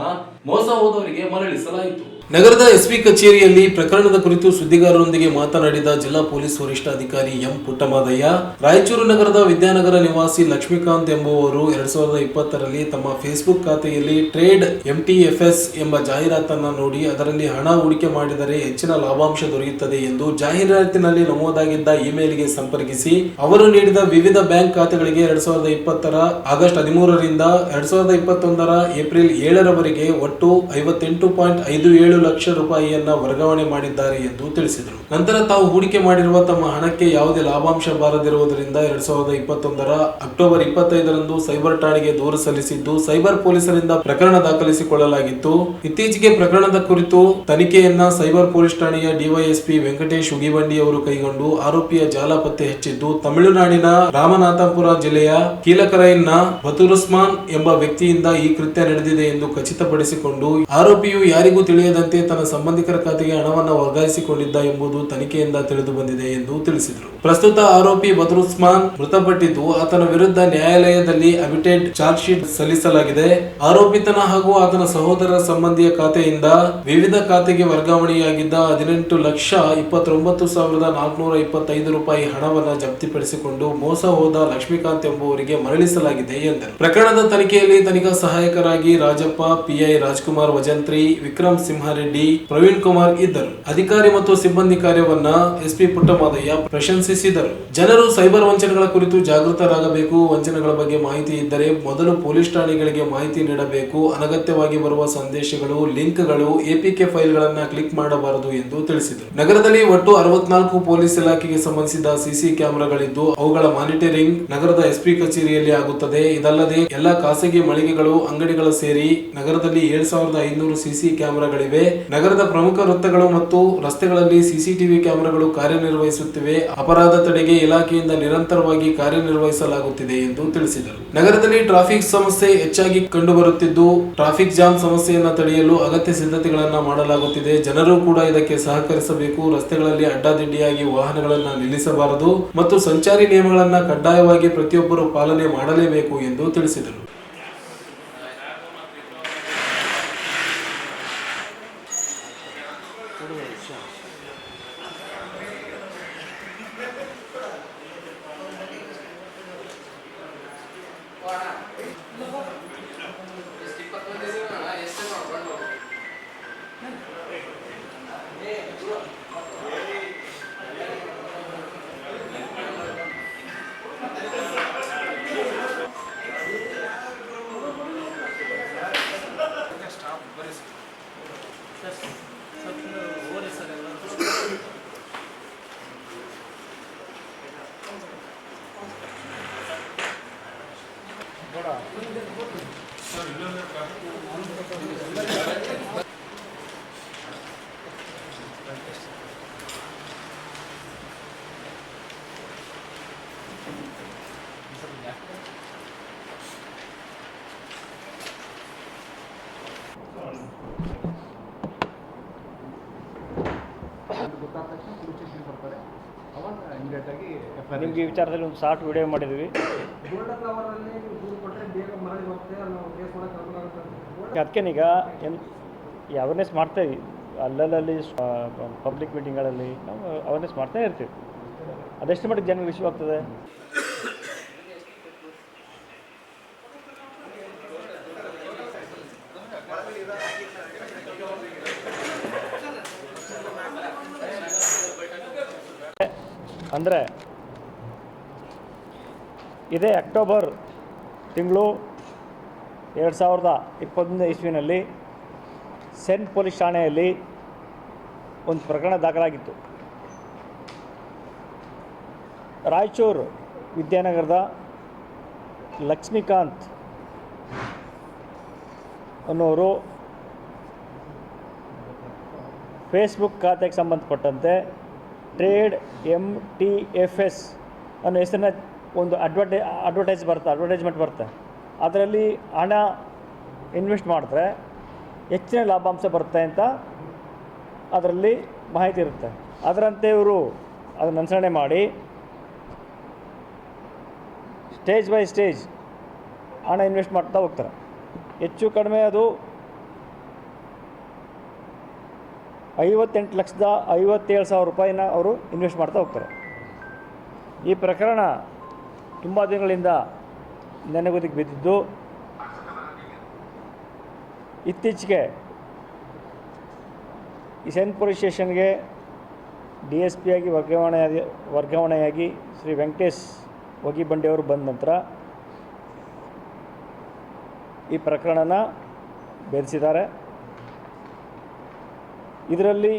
ಮೋಸ ಹೋದವರಿಗೆ ಮರಳಿಸಲಾಯಿತು. ನಗರದ ಎಸ್ಪಿ ಕಚೇರಿಯಲ್ಲಿ ಪ್ರಕರಣದ ಕುರಿತು ಸುದ್ದಿಗಾರರೊಂದಿಗೆ ಮಾತನಾಡಿದ ಜಿಲ್ಲಾ ಪೊಲೀಸ್ ವರಿಷ್ಠಾಧಿಕಾರಿ ಎಂ ಪುಟ್ಟಮಾದಯ್ಯ, ರಾಯಚೂರು ನಗರದ ವಿದ್ಯಾನಗರ ನಿವಾಸಿ ಲಕ್ಷ್ಮೀಕಾಂತ್ ಎಂಬುವರು 2020ರಲ್ಲಿ ತಮ್ಮ ಫೇಸ್ಬುಕ್ ಖಾತೆಯಲ್ಲಿ ಟ್ರೇಡ್ MTFS ಎಂಬ ಜಾಹೀರಾತನ್ನ ನೋಡಿ ಅದರಲ್ಲಿ ಹಣ ಹೂಡಿಕೆ ಮಾಡಿದರೆ ಹೆಚ್ಚಿನ ಲಾಭಾಂಶ ದೊರೆಯುತ್ತದೆ ಎಂದು ಜಾಹೀರಾತಿನಲ್ಲಿ ನಮೂದಾಗಿದ್ದ ಇಮೇಲ್ಗೆ ಸಂಪರ್ಕಿಸಿ ಅವರು ನೀಡಿದ ವಿವಿಧ ಬ್ಯಾಂಕ್ ಖಾತೆಗಳಿಗೆ 2020ರ ಆಗಸ್ಟ್ 13ರಿಂದ 2021ರ ಏಪ್ರಿಲ್ 7ರವರೆಗೆ ಒಟ್ಟು 58.57 ಲಕ್ಷ ರೂಪಾಯಿಯನ್ನ ವರ್ಗಾವಣೆ ಮಾಡಿದ್ದಾರೆ ಎಂದು ತಿಳಿಸಿದರು. ನಂತರ ತಾವು ಹೂಡಿಕೆ ಮಾಡಿರುವ ತಮ್ಮ ಹಣಕ್ಕೆ ಯಾವುದೇ ಲಾಭಾಂಶ ಬಾರದಿರುವುದರಿಂದ 2021ರ ಅಕ್ಟೋಬರ್ 25ರಂದು ಸೈಬರ್ ಠಾಣೆಗೆ ದೂರು ಸಲ್ಲಿಸಿದ್ದು ಸೈಬರ್ ಪೊಲೀಸರಿಂದ ಪ್ರಕರಣ ದಾಖಲಿಸಿಕೊಳ್ಳಲಾಗಿತ್ತು. ಇತ್ತೀಚೆಗೆ ಪ್ರಕರಣದ ಕುರಿತು ತನಿಖೆಯನ್ನ ಸೈಬರ್ ಪೊಲೀಸ್ ಠಾಣೆಯ ಡಿವೈಎಸ್ಪಿ ವೆಂಕಟೇಶ್ ಉಗಿಬಂಡಿ ಅವರು ಕೈಗೊಂಡು ಆರೋಪಿಯ ಜಾಲ ಪತ್ತೆ ಹಚ್ಚಿದ್ದು ತಮಿಳುನಾಡಿನ ರಾಮನಾಥಪುರ ಜಿಲ್ಲೆಯ ಕೀಲಕರೈನ ಬತುರುಸ್ಮಾನ್ ಎಂಬ ವ್ಯಕ್ತಿಯಿಂದ ಈ ಕೃತ್ಯ ನಡೆದಿದೆ ಎಂದು ಖಚಿತಪಡಿಸಿಕೊಂಡು ಆರೋಪಿಯು ಯಾರಿಗೂ ತಿಳಿಯದಂತೆ ತನ್ನ ಸಂಬಂಧಿಕರ ಖಾತೆಗೆ ಹಣವನ್ನು ವರ್ಗಾಯಿಸಿಕೊಂಡಿದ್ದ ಎಂಬುದು ತನಿಖೆಯಿಂದ ತಿಳಿದು ಬಂದಿದೆ ಎಂದು ತಿಳಿಸಿದರು. ಪ್ರಸ್ತುತ ಆರೋಪಿ ಬದರುಸ್ಮಾನ್ ಮೃತಪಟ್ಟಿದ್ದು ಆತನ ವಿರುದ್ಧ ನ್ಯಾಯಾಲಯದಲ್ಲಿ ಅಮಿಟೆಡ್ ಚಾರ್ಜ್ ಶೀಟ್ ಸಲ್ಲಿಸಲಾಗಿದೆ. ಆರೋಪಿತನ ಹಾಗೂ ಆತನ ಸಹೋದರರ ಸಂಬಂಧಿಯ ಖಾತೆಯಿಂದ ವಿವಿಧ ಖಾತೆಗೆ ವರ್ಗಾವಣೆಯಾಗಿದ್ದ 18,29,425 ರೂಪಾಯಿ ಹಣವನ್ನು ಜಪ್ತಿಪಡಿಸಿಕೊಂಡು ಮೋಸ ಹೋದ ಲಕ್ಷ್ಮೀಕಾಂತ್ ಎಂಬುವರಿಗೆ ಮರಳಿಸಲಾಗಿದೆ ಎಂದರು. ಪ್ರಕರಣದ ತನಿಖೆಯಲ್ಲಿ ತನಿಖಾ ಸಹಾಯಕರಾಗಿ ರಾಜಪ್ಪ, PI ರಾಜ್ಕುಮಾರ್ ವಜಂತ್ರಿ, ವಿಕ್ರಮ್ ಸಿಂಹಾರೆಡ್ಡಿ, ಪ್ರವೀಣ್ ಕುಮಾರ್ ಇದ್ದರು. ಅಧಿಕಾರಿ ಮತ್ತು ಸಿಬ್ಬಂದಿ ಕಾರ್ಯವನ್ನ ಎಸ್ಪಿ ಪುಟ್ಟಮಾದಯ್ಯ ಪ್ರಶಂಸಿಸಿದರು. ಜನರು ಸೈಬರ್ ವಂಚನೆಗಳ ಕುರಿತು ಜಾಗೃತರಾಗಬೇಕು. ವಂಚನೆಗಳ ಬಗ್ಗೆ ಮಾಹಿತಿ ಇದ್ದರೆ ಮೊದಲು ಪೊಲೀಸ್ ಠಾಣೆಗಳಿಗೆ ಮಾಹಿತಿ ನೀಡಬೇಕು. ಅನಗತ್ಯವಾಗಿ ಬರುವ ಸಂದೇಶಗಳು, ಲಿಂಕ್ಗಳು, APK ಫೈಲ್ಗಳನ್ನ ಕ್ಲಿಕ್ ಮಾಡಬಾರದು ಎಂದು ತಿಳಿಸಿದರು. ನಗರದಲ್ಲಿ ಒಟ್ಟು 64 ಪೊಲೀಸ್ ಇಲಾಖೆಗೆ ಸಂಬಂಧಿಸಿದ CC ಕ್ಯಾಮೆರಾಗಳಿದ್ದು ಅವುಗಳ ಮಾನಿಟರಿಂಗ್ ನಗರದ SP ಕಚೇರಿಯಲ್ಲಿ ಆಗುತ್ತದೆ. ಇದಲ್ಲದೆ ಎಲ್ಲ ಖಾಸಗಿ ಮಳಿಗೆಗಳು, ಅಂಗಡಿಗಳು ಸೇರಿ ನಗರದಲ್ಲಿ 7500 CC ಕ್ಯಾಮೆರಾಗಳಿವೆ. ನಗರದ ಪ್ರಮುಖ ವೃತ್ತಗಳು ಮತ್ತು ರಸ್ತೆಗಳಲ್ಲಿ CCTV ಕ್ಯಾಮೆರಾಗಳು ಕಾರ್ಯನಿರ್ವಹಿಸುತ್ತಿವೆ. ಅಪರಾಧ ತಡೆಗೆ ಇಲಾಖೆಯಿಂದ ನಿರಂತರವಾಗಿ ಕಾರ್ಯನಿರ್ವಹಿಸಲಾಗುತ್ತಿದೆ ಎಂದು ತಿಳಿಸಿದರು. ನಗರದಲ್ಲಿ ಟ್ರಾಫಿಕ್ ಸಮಸ್ಯೆ ಹೆಚ್ಚಾಗಿ ಕಂಡುಬರುತ್ತಿದ್ದು ಟ್ರಾಫಿಕ್ ಜಾಮ್ ಸಮಸ್ಯೆಯನ್ನು ತಡೆಯಲು ಅಗತ್ಯ ಸಿದ್ಧತೆಗಳನ್ನು ಮಾಡಲಾಗುತ್ತಿದೆ. ಜನರು ಕೂಡ ಇದಕ್ಕೆ ಸಹಕರಿಸಬೇಕು. ರಸ್ತೆಗಳಲ್ಲಿ ಅಡ್ಡಾದಿಡ್ಡಿಯಾಗಿ ವಾಹನಗಳನ್ನು ನಿಲ್ಲಿಸಬಾರದು ಮತ್ತು ಸಂಚಾರಿ ನಿಯಮಗಳನ್ನು ಕಡ್ಡಾಯವಾಗಿ ಪ್ರತಿಯೊಬ್ಬರು ಪಾಲನೆ ಮಾಡಲೇಬೇಕು ಎಂದು ತಿಳಿಸಿದರು. ನಿಮಗೆ ಈ ವಿಚಾರದಲ್ಲಿ ಒಂದು ಶಾರ್ಟ್ ವಿಡಿಯೋ ಮಾಡಿದ್ವಿ. ಅದಕ್ಕೇನೀಗ ಈ ಅವೇರ್ನೆಸ್ ಮಾಡ್ತಾಯಿದ್ವಿ. ಅಲ್ಲಲ್ಲಿ ಪಬ್ಲಿಕ್ ಮೀಟಿಂಗ್ಗಳಲ್ಲಿ ನಾವು ಅವೇರ್ನೆಸ್ ಮಾಡ್ತಾ ಇರ್ತೀವಿ. ಅದೆಷ್ಟು ಮಟ್ಟಿಗೆ ಜನರಿಗೆ ವಿಷಯ ಆಗ್ತದೆ. ಅಂದರೆ ಇದೇ ಅಕ್ಟೋಬರ್ ತಿಂಗಳು 2021 ಇಸ್ವಿನಲ್ಲಿ ಸೆನ್ ಪೊಲೀಸ್ ಠಾಣೆಯಲ್ಲಿ ಒಂದು ಪ್ರಕರಣ ದಾಖಲಾಗಿತ್ತು. ರಾಯಚೂರು ವಿದ್ಯಾನಗರದ ಲಕ್ಷ್ಮೀಕಾಂತ್ ಅನ್ನೋರು ಫೇಸ್ಬುಕ್ ಖಾತೆಗೆ ಸಂಬಂಧಪಟ್ಟಂತೆ ಟ್ರೇಡ್ MTFS ಅನ್ನೋ ಹೆಸರಿನ ಒಂದು ಅಡ್ವರ್ಟೈಸ್ಮೆಂಟ್ ಬರುತ್ತೆ. ಅದರಲ್ಲಿ ಹಣ ಇನ್ವೆಸ್ಟ್ ಮಾಡಿದ್ರೆ ಹೆಚ್ಚಿನ ಲಾಭಾಂಶ ಬರುತ್ತೆ ಅಂತ ಅದರಲ್ಲಿ ಮಾಹಿತಿ ಇರುತ್ತೆ. ಅದರಂತೆ ಇವರು ಅದನ್ನು ಅನುಸರಣೆ ಮಾಡಿ ಸ್ಟೇಜ್ ಬೈ ಸ್ಟೇಜ್ ಹಣ ಇನ್ವೆಸ್ಟ್ ಮಾಡ್ತಾ ಹೋಗ್ತಾರೆ. ಹೆಚ್ಚು ಕಡಿಮೆ ಅದು 58,57,000 ರೂಪಾಯಿನ ಅವರು ಇನ್ವೆಸ್ಟ್ ಮಾಡ್ತಾ ಹೋಗ್ತಾರೆ. ಈ ಪ್ರಕರಣ ತುಂಬ ದಿನಗಳಿಂದ ನೆನೆಗುದಿಗೆ ಬಿದ್ದಿದ್ದು, ಇತ್ತೀಚೆಗೆ ಈ ಸೆಂಟ್ ಪೊಲೀಸ್ ಸ್ಟೇಷನ್ಗೆ DSP ಆಗಿ ವರ್ಗಾವಣೆಯಾಗಿ ಶ್ರೀ ವೆಂಕಟೇಶ್ ವಗಿಬಂಡಿಯವರು ಬಂದ ನಂತರ ಈ ಪ್ರಕರಣನ ಬೆರೆಸಿದ್ದಾರೆ. ಇದರಲ್ಲಿ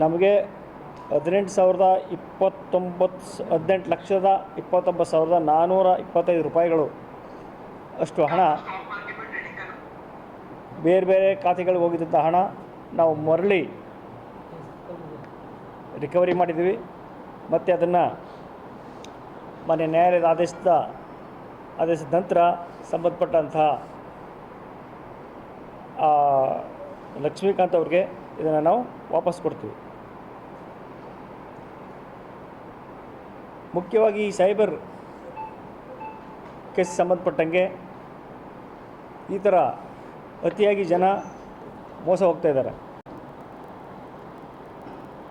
ನಮಗೆ 18,29,425 ರೂಪಾಯಿಗಳು ಅಷ್ಟು ಹಣ ಬೇರೆ ಬೇರೆ ಖಾತೆಗಳಿಗೆ ಹೋಗಿದ್ದಂಥ ಹಣ ನಾವು ಮರಳಿ ರಿಕವರಿ ಮಾಡಿದ್ದೀವಿ. ಮತ್ತು ಅದನ್ನು ಮಾನ್ಯ ನ್ಯಾಯಾಲಯದ ಆದೇಶದ ನಂತರ ಸಂಬಂಧಪಟ್ಟಂತಹ ಲಕ್ಷ್ಮೀಕಾಂತ್ ಅವ್ರಿಗೆ ಇದನ್ನು ನಾವು ವಾಪಸ್ ಕೊಡ್ತೀವಿ. ಮುಖ್ಯವಾಗಿ ಈ ಸೈಬರ್ ಕೇಸ್ ಸಂಬಂಧಪಟ್ಟಂಗೆ ಈ ಥರ ಅತಿಯಾಗಿ ಜನ ಮೋಸ ಹೋಗ್ತಾ ಇದ್ದಾರೆ.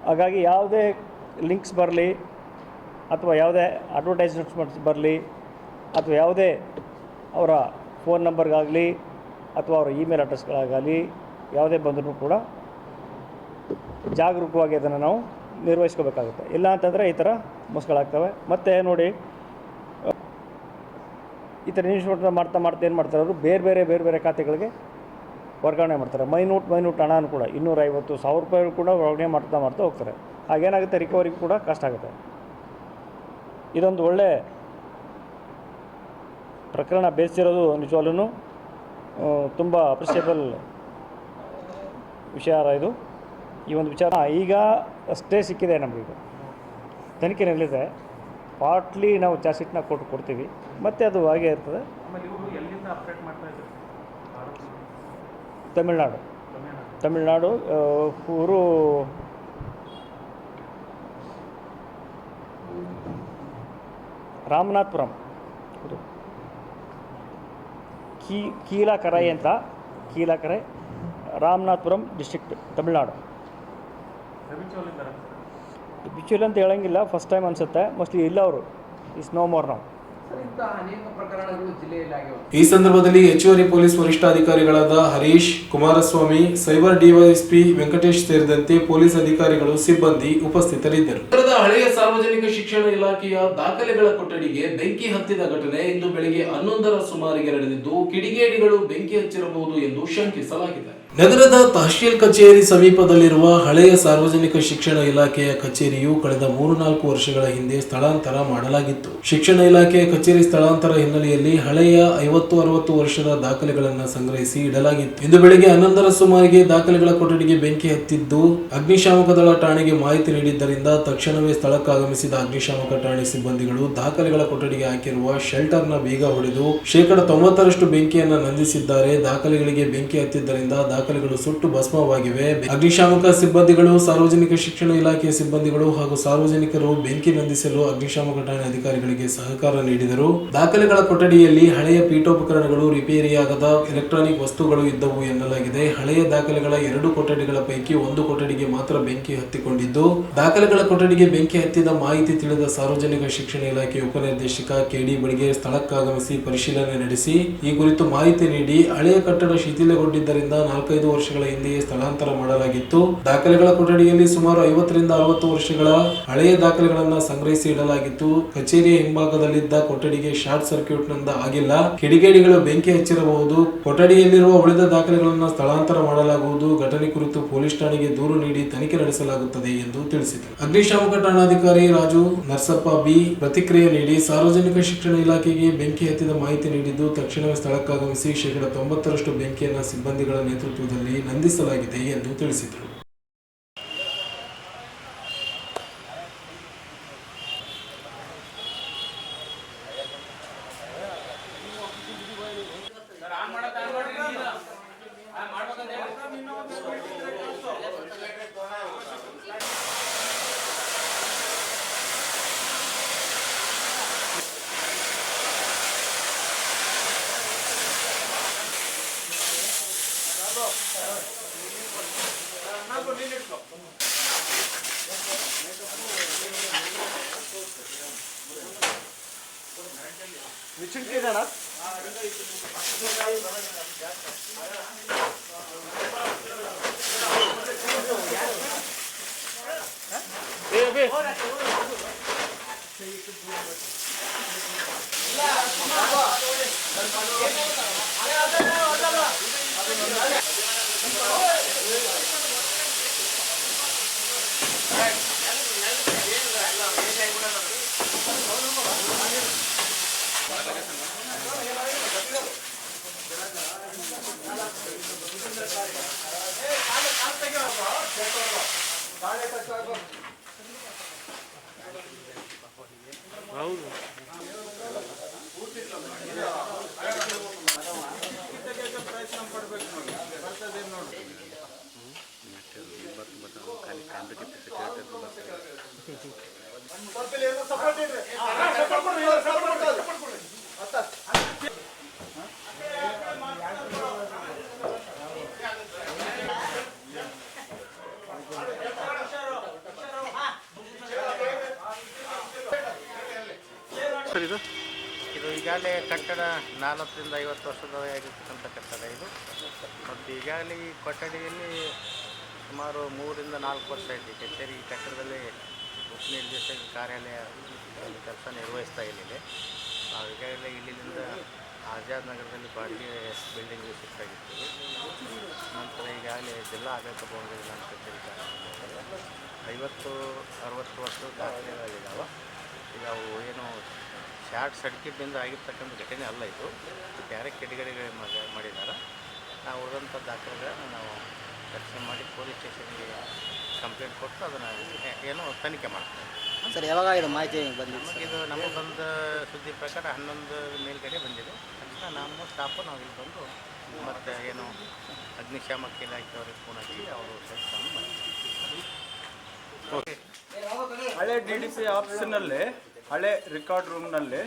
ಹಾಗಾಗಿ ಯಾವುದೇ ಲಿಂಕ್ಸ್ ಬರಲಿ ಅಥವಾ ಯಾವುದೇ ಅಡ್ವರ್ಟೈಸ್ಮೆಂಟ್ಸ್ ಬರಲಿ ಅಥವಾ ಯಾವುದೇ ಅವರ ಫೋನ್ ನಂಬರ್ಗಾಗಲಿ ಅಥವಾ ಅವರ ಇಮೇಲ್ ಅಡ್ರೆಸ್ಗಳಾಗಲಿ ಯಾವುದೇ ಬಂದರೂ ಕೂಡ ಜಾಗರೂಕವಾಗಿ ಅದನ್ನು ನಾವು ನಿರ್ವಹಿಸ್ಕೋಬೇಕಾಗುತ್ತೆ. ಇಲ್ಲ ಅಂತಂದರೆ ಈ ಥರ ಮೋಸಗಳಾಗ್ತವೆ. ಮತ್ತು ನೋಡಿ, ಈ ಥರ ಇನ್ವೆಸ್ಟ್ಮೆಂಟ್ ಮಾಡ್ತಾ ಏನು ಮಾಡ್ತಾರೆ, ಅವರು ಬೇರೆ ಬೇರೆ ಖಾತೆಗಳಿಗೆ ವರ್ಗಾವಣೆ ಮಾಡ್ತಾರೆ. ಮೈನ್ಯೂಟ್ ಹಣನೂ ಕೂಡ 250,000 ರೂಪಾಯಿ ಕೂಡ ವರ್ಗಾವಣೆ ಮಾಡ್ತಾ ಹೋಗ್ತಾರೆ. ಹಾಗೇನಾಗುತ್ತೆ, ರಿಕವರಿಗೆ ಕೂಡ ಕಷ್ಟ ಆಗುತ್ತೆ. ಇದೊಂದು ಒಳ್ಳೆ ಪ್ರಕರಣ ಬೇಯಿಸಿರೋದು ನಿಜವಾಗ್ಲೂ ತುಂಬ ಅಪ್ರಿಷಿಯಬಲ್ ವಿಚಾರ ಇದು. ಈ ಒಂದು ವಿಚಾರ ಈಗ ಅಷ್ಟೇ ಸಿಕ್ಕಿದೆ ನಮಗೀಗ, ತನಿಖೆ ನಡೀಲಿದೆ. ಪಾರ್ಟ್ಲಿ ನಾವು ಚಾರ್ಜ್ ಶೀಟ್ನ ಕೊಡ್ತೀವಿ, ಮತ್ತು ಅದು ಹಾಗೆ ಇರ್ತದೆ. ತಮಿಳ್ನಾಡು ಊರು ರಾಮನಾಥಪುರಂ, ಕೀಲಾಕರೈ ಅಂತ, ಕೀಲಾಕರೈ ರಾಮನಾಥಪುರಂ ಡಿಸ್ಟ್ರಿಕ್ಟ್, ತಮಿಳ್ನಾಡು. ಬಿಚುಲ್ ಅಂತ ಹೇಳಂಗಿಲ್ಲ, ಫಸ್ಟ್ ಟೈಮ್ ಅನಿಸುತ್ತೆ ಮೋಸ್ಟ್ಲಿ. ಇಲ್ಲ, ಅವರು ಇಸ್ ನೋ ಮೋರ್ ನಾವು. ಈ ಸಂದರ್ಭದಲ್ಲಿ ಹೆಚ್ಚುವರಿ ಪೊಲೀಸ್ ವರಿಷ್ಠಾಧಿಕಾರಿಗಳಾದ ಹರೀಶ್, ಕುಮಾರಸ್ವಾಮಿ, ಸೈಬರ್ ಡಿವೈಎಸ್ಪಿ ವೆಂಕಟೇಶ್ ಸೇರಿದಂತೆ ಪೊಲೀಸ್ ಅಧಿಕಾರಿಗಳು, ಸಿಬ್ಬಂದಿ ಉಪಸ್ಥಿತರಿದ್ದರು. ನಗರದ ಹಳೆಯ ಸಾರ್ವಜನಿಕ ಶಿಕ್ಷಣ ಇಲಾಖೆಯ ದಾಖಲೆಗಳ ಕೊಠಡಿಗೆ ಬೆಂಕಿ ಹತ್ತಿದ ಘಟನೆ ಇಂದು ಬೆಳಗ್ಗೆ 11ರ ಸುಮಾರಿಗೆ ನಡೆದಿದ್ದು, ಕಿಡಿಗೇಡಿಗಳು ಬೆಂಕಿ ಹಚ್ಚಿರಬಹುದು ಎಂದು ಶಂಕಿಸಲಾಗಿದೆ. ನಗರದ ತಹಶೀಲ್ ಕಚೇರಿ ಸಮೀಪದಲ್ಲಿರುವ ಹಳೆಯ ಸಾರ್ವಜನಿಕ ಶಿಕ್ಷಣ ಇಲಾಖೆಯ ಕಚೇರಿಯು ಕಳೆದ 3-4 ವರ್ಷಗಳ ಹಿಂದೆ ಸ್ಥಳಾಂತರ ಮಾಡಲಾಗಿತ್ತು. ಶಿಕ್ಷಣ ಇಲಾಖೆಯ ಕಚೇರಿ ಸ್ಥಳಾಂತರ ಹಿನ್ನೆಲೆಯಲ್ಲಿ ಹಳೆಯ 50-60 ವರ್ಷದ ದಾಖಲೆಗಳನ್ನು ಸಂಗ್ರಹಿಸಿ ಇಡಲಾಗಿತ್ತು. ಇಂದು ಬೆಳಗ್ಗೆ 11ರ ಸುಮಾರಿಗೆ ದಾಖಲೆಗಳ ಕೊಠಡಿಗೆ ಬೆಂಕಿ ಹತ್ತಿದ್ದು, ಅಗ್ನಿಶಾಮಕ ದಳ ಠಾಣೆಗೆ ಮಾಹಿತಿ ನೀಡಿದ್ದರಿಂದ ತಕ್ಷಣವೇ ಸ್ಥಳಕ್ಕಾಗಮಿಸಿದ ಅಗ್ನಿಶಾಮಕ ಠಾಣೆ ಸಿಬ್ಬಂದಿಗಳು ದಾಖಲೆಗಳ ಕೊಠಡಿಗೆ ಹಾಕಿರುವ ಶೆಲ್ಟರ್ನ ಬೀಗ ಹೊಡೆದು 90% ಬೆಂಕಿಯನ್ನು ನಂದಿಸಿದ್ದಾರೆ. ದಾಖಲೆಗಳಿಗೆ ಬೆಂಕಿ ಹತ್ತಿದ್ದರಿಂದ ದಾಖಲೆಗಳು ಸುಟ್ಟು ಭಸ್ಮವಾಗಿವೆ. ಅಗ್ನಿಶಾಮಕ ಸಿಬ್ಬಂದಿಗಳು, ಸಾರ್ವಜನಿಕ ಶಿಕ್ಷಣ ಇಲಾಖೆಯ ಸಿಬ್ಬಂದಿಗಳು ಹಾಗೂ ಸಾರ್ವಜನಿಕರು ಬೆಂಕಿ ನಂದಿಸಲು ಅಗ್ನಿಶಾಮಕ ಠಾಣೆ ಅಧಿಕಾರಿಗಳಿಗೆ ಸಹಕಾರ ನೀಡಿದರು. ದಾಖಲೆಗಳ ಕೊಠಡಿಯಲ್ಲಿ ಹಳೆಯ ಪೀಠೋಪಕರಣಗಳು, ರಿಪೇರಿಯಾಗದ ಎಲೆಕ್ಟ್ರಾನಿಕ್ ವಸ್ತುಗಳು ಇದ್ದವು ಎನ್ನಲಾಗಿದೆ. ಹಳೆಯ ದಾಖಲೆಗಳ 2 ಕೊಠಡಿಗಳ ಪೈಕಿ 1 ಕೊಠಡಿಗೆ ಮಾತ್ರ ಬೆಂಕಿ ಹತ್ತಿಕೊಂಡಿದ್ದು, ದಾಖಲೆಗಳ ಕೊಠಡಿಗೆ ಬೆಂಕಿ ಹತ್ತಿದ ಮಾಹಿತಿ ತಿಳಿದ ಸಾರ್ವಜನಿಕ ಶಿಕ್ಷಣ ಇಲಾಖೆ ಉಪನಿರ್ದೇಶಕ KD ಬಳಿಗೆ ಸ್ಥಳಕ್ಕಾಗಮಿಸಿ ಪರಿಶೀಲನೆ ನಡೆಸಿ ಈ ಕುರಿತು ಮಾಹಿತಿ ನೀಡಿ, ಹಳೆಯ ಕಟ್ಟಡ ಶಿಥಿಲಗೊಂಡಿದ್ದರಿಂದ 4-5 ವರ್ಷಗಳ ಹಿಂದೆಯೇ ಸ್ಥಳಾಂತರ ಮಾಡಲಾಗಿತ್ತು. ದಾಖಲೆಗಳ ಕೊಠಡಿಯಲ್ಲಿ ಸುಮಾರು 50-60 ವರ್ಷಗಳ ಹಳೆಯ ದಾಖಲೆಗಳನ್ನು ಸಂಗ್ರಹಿಸಿ ಇಡಲಾಗಿತ್ತು. ಕಚೇರಿಯ ಹಿಂಭಾಗದಲ್ಲಿದ್ದ ಕೊಠಡಿಗೆ ಶಾರ್ಟ್ ಸರ್ಕ್ಯೂಟ್ ನಿಂದ ಆಗಿಲ್ಲ. ಕಿಡಿಗೇಡಿಗಳು ಬೆಂಕಿ ಹಚ್ಚಿರಬಹುದು. ಕೊಠಡಿಯಲ್ಲಿರುವ ಉಳಿದ ದಾಖಲೆಗಳನ್ನು ಸ್ಥಳಾಂತರ ಮಾಡಲಾಗುವುದು. ಘಟನೆ ಕುರಿತು ಪೊಲೀಸ್ ಠಾಣೆಗೆ ದೂರು ನೀಡಿ ತನಿಖೆ ನಡೆಸಲಾಗುತ್ತದೆ ಎಂದು ತಿಳಿಸಿದರು. ಅಗ್ನಿಶಾಮಕ ಠಾಣಾಧಿಕಾರಿ ರಾಜು ನರಸಪ್ಪ ಬಿ ಪ್ರತಿಕ್ರಿಯೆ ನೀಡಿ, ಸಾರ್ವಜನಿಕ ಶಿಕ್ಷಣ ಇಲಾಖೆಗೆ ಬೆಂಕಿ ಹತ್ತಿದ ಮಾಹಿತಿ ನೀಡಿದ್ದು, ತಕ್ಷಣವೇ ಸ್ಥಳಕ್ಕಾಗಮಿಸಿ 90% ಬೆಂಕಿಯನ್ನು ಸಿಬ್ಬಂದಿಗಳ ನೇತೃತ್ವದಲ್ಲಿ ನಂದಿಸಲಾಗಿದೆ ಎಂದು ತಿಳಿಸಿದರು. ಇದು ಈಗಾಗಲೇ ಕಟ್ಟಡ 40 ರಿಂದ 50 ವರ್ಷದವಾಗಿರ್ತಕ್ಕಂಥ ಕಟ್ಟಡ ಇದು. ಮತ್ತು ಈಗಾಗಲೇ ಈ ಕೊಠಡಿಯಲ್ಲಿ ಸುಮಾರು 3 ರಿಂದ 4 ವರ್ಷ ಆಯಿತು ಕಚೇರಿ ಈ ಕಟ್ಟಡದಲ್ಲಿ ಉಪನಿರ್ದೇಶಕ ಕಾರ್ಯಾಲಯ ಕೆಲಸ ನಿರ್ವಹಿಸ್ತಾ ಇಲ್ಲಿದೆ. ನಾವು ಈಗಾಗಲೇ ಇಲ್ಲಿಂದ ಆಜಾದ್ ನಗರದಲ್ಲಿ ಬಾಡಿಗೆ ಬಿಲ್ಡಿಂಗ್ ಶಿಫ್ಟಾಗಿತ್ತು. ನಂತರ ಈಗಾಗಲೇ ಜಿಲ್ಲಾ ಆಡಳಿತ ಭವನದಲ್ಲಿ ನಮ್ಮ ಕಚೇರಿ 50-60 ವರ್ಷದ ದಾಖಲೆಗಳಿದ್ದಾವೆ. ಈಗ ಅವು ಏನು ಶಾರ್ಟ್ ಸರ್ಕ್ಯೂಟ್ನಿಂದ ಆಗಿರ್ತಕ್ಕಂಥ ಘಟನೆ ಅಲ್ಲ, ಇದು ಬೇರೆ ಕೆಟಗರಿಗಳು ಮಾಡಿದ್ದಾರೆ. ನಾವು ಉಳಿದಂಥ ದಾಖಲೆಗಳನ್ನು ನಾವು ರಕ್ಷಣೆ ಮಾಡಿ ಪೊಲೀಸ್ ಸ್ಟೇಷನ್ಗೆ ಕಂಪ್ಲೇಂಟ್ ಕೊಟ್ಟು ಅದನ್ನು ಏನೋ ತನಿಖೆ ಮಾಡ್ತೀವಿ. ಸರ್, ಯಾವಾಗ ಇದು ಮಾಹಿತಿ ಬಂದಿದೆ? ಇದು ನಮಗೆ ಬಂದ ಸುದ್ದಿ ಪ್ರಕಾರ 11 ಮೇಲ್ಗಡೆ ಬಂದಿದೆ. ತಕ್ಷಣ ನಮ್ಮ ಸ್ಟಾಫು ನಾವು ಇಲ್ಲಿ ಬಂದು ಮತ್ತು ಏನು ಅಗ್ನಿಶಾಮಕ ಇಲಾಖೆಯವ್ರಿಗೆ ಫೋನ್ ಹಚ್ಚಿ ಅವರು ಸೆಲ್ಫ್ ಮಾಡ್ತೀವಿ. ಓಕೆ. ಹಳೆ DDP ಆಫೀಸಿನಲ್ಲಿ ಹಳೆ ರೆಕಾರ್ಡ್ ರೂಮ್ನಲ್ಲಿ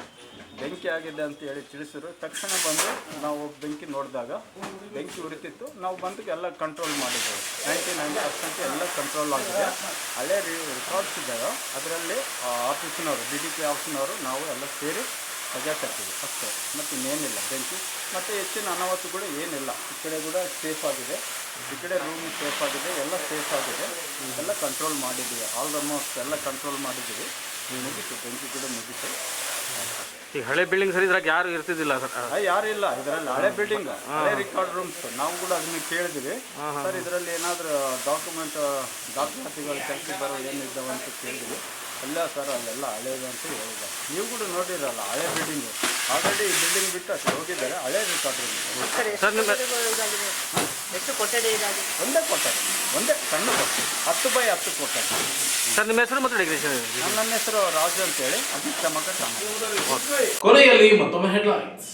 ಬೆಂಕಿ ಆಗಿದೆ ಅಂತ ಹೇಳಿ ತಿಳಿಸಿದ್ರು. ತಕ್ಷಣ ಬಂದು ನಾವು ಬೆಂಕಿ ನೋಡಿದಾಗ ಬೆಂಕಿ ಉರಿತಿತ್ತು. ನಾವು ಬಂದು ಎಲ್ಲ ಕಂಟ್ರೋಲ್ ಮಾಡಿದ್ದೇವೆ. 99% ಎಲ್ಲ ಕಂಟ್ರೋಲ್ ಆಗಿದೆ. ಹಳೆ ರೆಕಾರ್ಡ್ಸ್ ಇದ್ದಾವೆ, ಅದರಲ್ಲಿ ಆಫೀಸಿನವರು DDP ಆಫೀಸಿನವರು ನಾವು ಎಲ್ಲ ಸೇರಿ ರಜೆ ಕಟ್ತೀವಿ ಅಷ್ಟೇ, ಮತ್ತು ಇನ್ನೇನಿಲ್ಲ. ಬೆಂಕಿ ಮತ್ತು ಹೆಚ್ಚಿನ ಅನಾಹುತಗಳು ಏನಿಲ್ಲ. ಈ ಕಡೆ ಕೂಡ ಸೇಫ್ ಆಗಿದೆ, ಈ ಕಡೆ ರೂಮ್ ಸೇಫ್ ಆಗಿದೆ, ಎಲ್ಲ ಸೇಫ್ ಆಗಿದೆ. ಎಲ್ಲ ಕಂಟ್ರೋಲ್ ಮಾಡಿದ್ದೀವಿ. ಆಲ್ಮೋಸ್ಟ್ ಎಲ್ಲ ಕಂಟ್ರೋಲ್ ಮಾಡಿದ್ದೀವಿ. ಮುಗಿತು, ಬೆಂಕಿ ಕೂಡ ಮುಗಿತು. ಈಗ ಹಳೆ ಬಿಲ್ಡಿಂಗ್ ಸರ್ ಇದ್ರಾಗ ಯಾರು ಇರ್ತಿದ್ದಿಲ್ಲ ಸರ್? ಯಾರು ಇಲ್ಲ ಇದರಲ್ಲಿ. ಹಳೆ ಬಿಲ್ಡಿಂಗ್, ಹಳೆ ರೆಕಾರ್ಡ್ ರೂಮ್ಸ್. ನಾವು ಕೂಡ ಅದನ್ನ ಕೇಳಿದ್ವಿ ಸರ್, ಇದರಲ್ಲಿ ಏನಾದರೂ ಡಾಕ್ಯುಮೆಂಟ್ ದಾಖಲಾತಿಗಳು ಕೆಲಸ ಬರೋ ಏನಿದ್ದಾವೆ ಅಂತ ಕೇಳಿದ್ವಿ. ಇಲ್ಲ ಸರ್, ಅಲ್ಲೆಲ್ಲ ಹಳೇದು ಅಂತ ಹೇಳಿದ್ದಾರೆ. ನೀವು ಕೂಡ ನೋಡಿರಲ್ಲ ಹಳೆ ಬಿಲ್ಡಿಂಗು. ಆಲ್ರೆಡಿ ಈ ಬಿಲ್ಡಿಂಗ್ ಬಿಟ್ಟು ಅಷ್ಟು ಹೋಗಿದ್ದಾರೆ. ಹಳೆ ರೆಕಾರ್ಡ್ ರೂಮ್ ಎಷ್ಟು ಕೊಠಡಿ? ಒಂದೇ ಕೊಠಡಿ, ಒಂದೇ ಸಣ್ಣ ಕೊಠಡಿ, 10x10 ಕೊಠಡಿ. ಸರ್ ನಿಮ್ಮ ಹೆಸರು ಮತ್ತು ನನ್ನ ಹೆಸರು ರಾಜು ಅಂತೇಳಿ, ಅಗ್ನಿಶಾಮಕ ಠಾಣೆ. ಕೊನೆಯಲ್ಲಿ ಮತ್ತೊಮ್ಮೆ ಹೆಡ್ಲೈನ್ಸ್.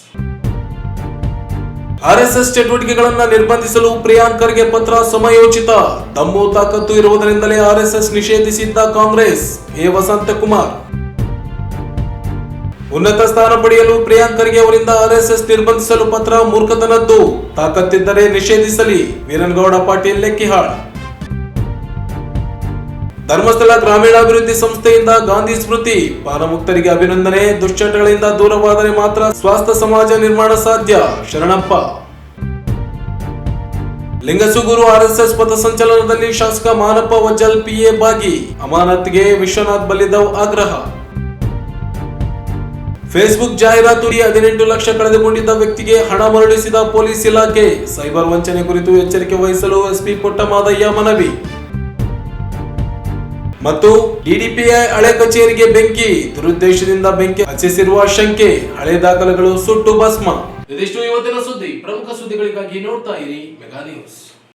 ಆರ್ಎಸ್ಎಸ್ ಚಟುವಟಿಕೆಗಳನ್ನು ನಿರ್ಬಂಧಿಸಲು ಪ್ರಿಯಾಂಕ್ ಖರ್ಗೆ ಪತ್ರ ಸಮಯೋಚಿತ. ದಮ್ಮು ತಾಕತ್ತು ಇರುವುದರಿಂದಲೇ ಆರ್ಎಸ್ಎಸ್ ನಿಷೇಧಿಸಿದ್ದ ಕಾಂಗ್ರೆಸ್. ಎ ವಸಂತಕುಮಾರ್. ಉನ್ನತ ಸ್ಥಾನ ಪಡೆಯಲು ಪ್ರಿಯಾಂಕ್ ಖರ್ಗೆ ಅವರಿಂದ ಆರ್ಎಸ್ಎಸ್ ನಿರ್ಬಂಧಿಸಲು ಪತ್ರ ಮೂರ್ಖತನದ್ದು. ತಾಕತ್ತಿದ್ದರೆ ನಿಷೇಧಿಸಲಿ. ವೀರನಗೌಡ ಪಾಟೀಲ್ ಲೆಕ್ಕಿಹಾಳ್. ಧರ್ಮಸ್ಥಳ ಗ್ರಾಮೀಣಾಭಿವೃದ್ಧಿ ಸಂಸ್ಥೆಯಿಂದ ಗಾಂಧಿ ಸ್ಮೃತಿ. ಪಾನಮುಕ್ತರಿಗೆ ಅಭಿನಂದನೆ. ದುಶ್ಚಟಗಳಿಂದ ದೂರವಾದರೆ ಮಾತ್ರ ಸ್ವಾಸ್ಥ್ಯ ಸಮಾಜ ನಿರ್ಮಾಣ ಸಾಧ್ಯ. ಶರಣಪ್ಪ. ಲಿಂಗಸುಗೂರು ಆರ್ಎಸ್ಎಸ್ ಪಥಸಂಚಲನದಲ್ಲಿ ಶಾಸಕ ಮಾನಪ್ಪ ವಜ್ಜಲ್ PA ಭಾಗಿ. ಅಮಾನತ್ಗೆ ವಿಶ್ವನಾಥ್ ಬಲ್ಲಿದವ್ ಆಗ್ರಹ. ಫೇಸ್ಬುಕ್ ಜಾಹೀರಾತು 18 ಲಕ್ಷ ಕಳೆದುಕೊಂಡಿದ್ದ ವ್ಯಕ್ತಿಗೆ ಹಣ ಮರಳಿಸಿದ ಪೊಲೀಸ್ ಇಲಾಖೆ. ಸೈಬರ್ ವಂಚನೆ ಕುರಿತು ಎಚ್ಚರಿಕೆ ವಹಿಸಲು SP ಪುಟ್ಟಮಾದಯ್ಯ ಮನವಿ. ಮತ್ತು DDPI ಹಳೆ ಕಚೇರಿಗೆ ಬೆಂಕಿ. ದುರುದ್ದೇಶದಿಂದ ಬೆಂಕಿ ಹಚ್ಚಿಸಿರುವ ಶಂಕೆ. ಹಳೆ ದಾಖಲೆಗಳು ಸುಟ್ಟು ಭಸ್ಮ. ಇದಿಷ್ಟು ಇವತ್ತಿನ ಸುದ್ದಿ. ಪ್ರಮುಖ ಸುದ್ದಿಗಳಿಗಾಗಿ ನೋಡ್ತಾ ಇರಿ ಮೆಗಾ ನ್ಯೂಸ್.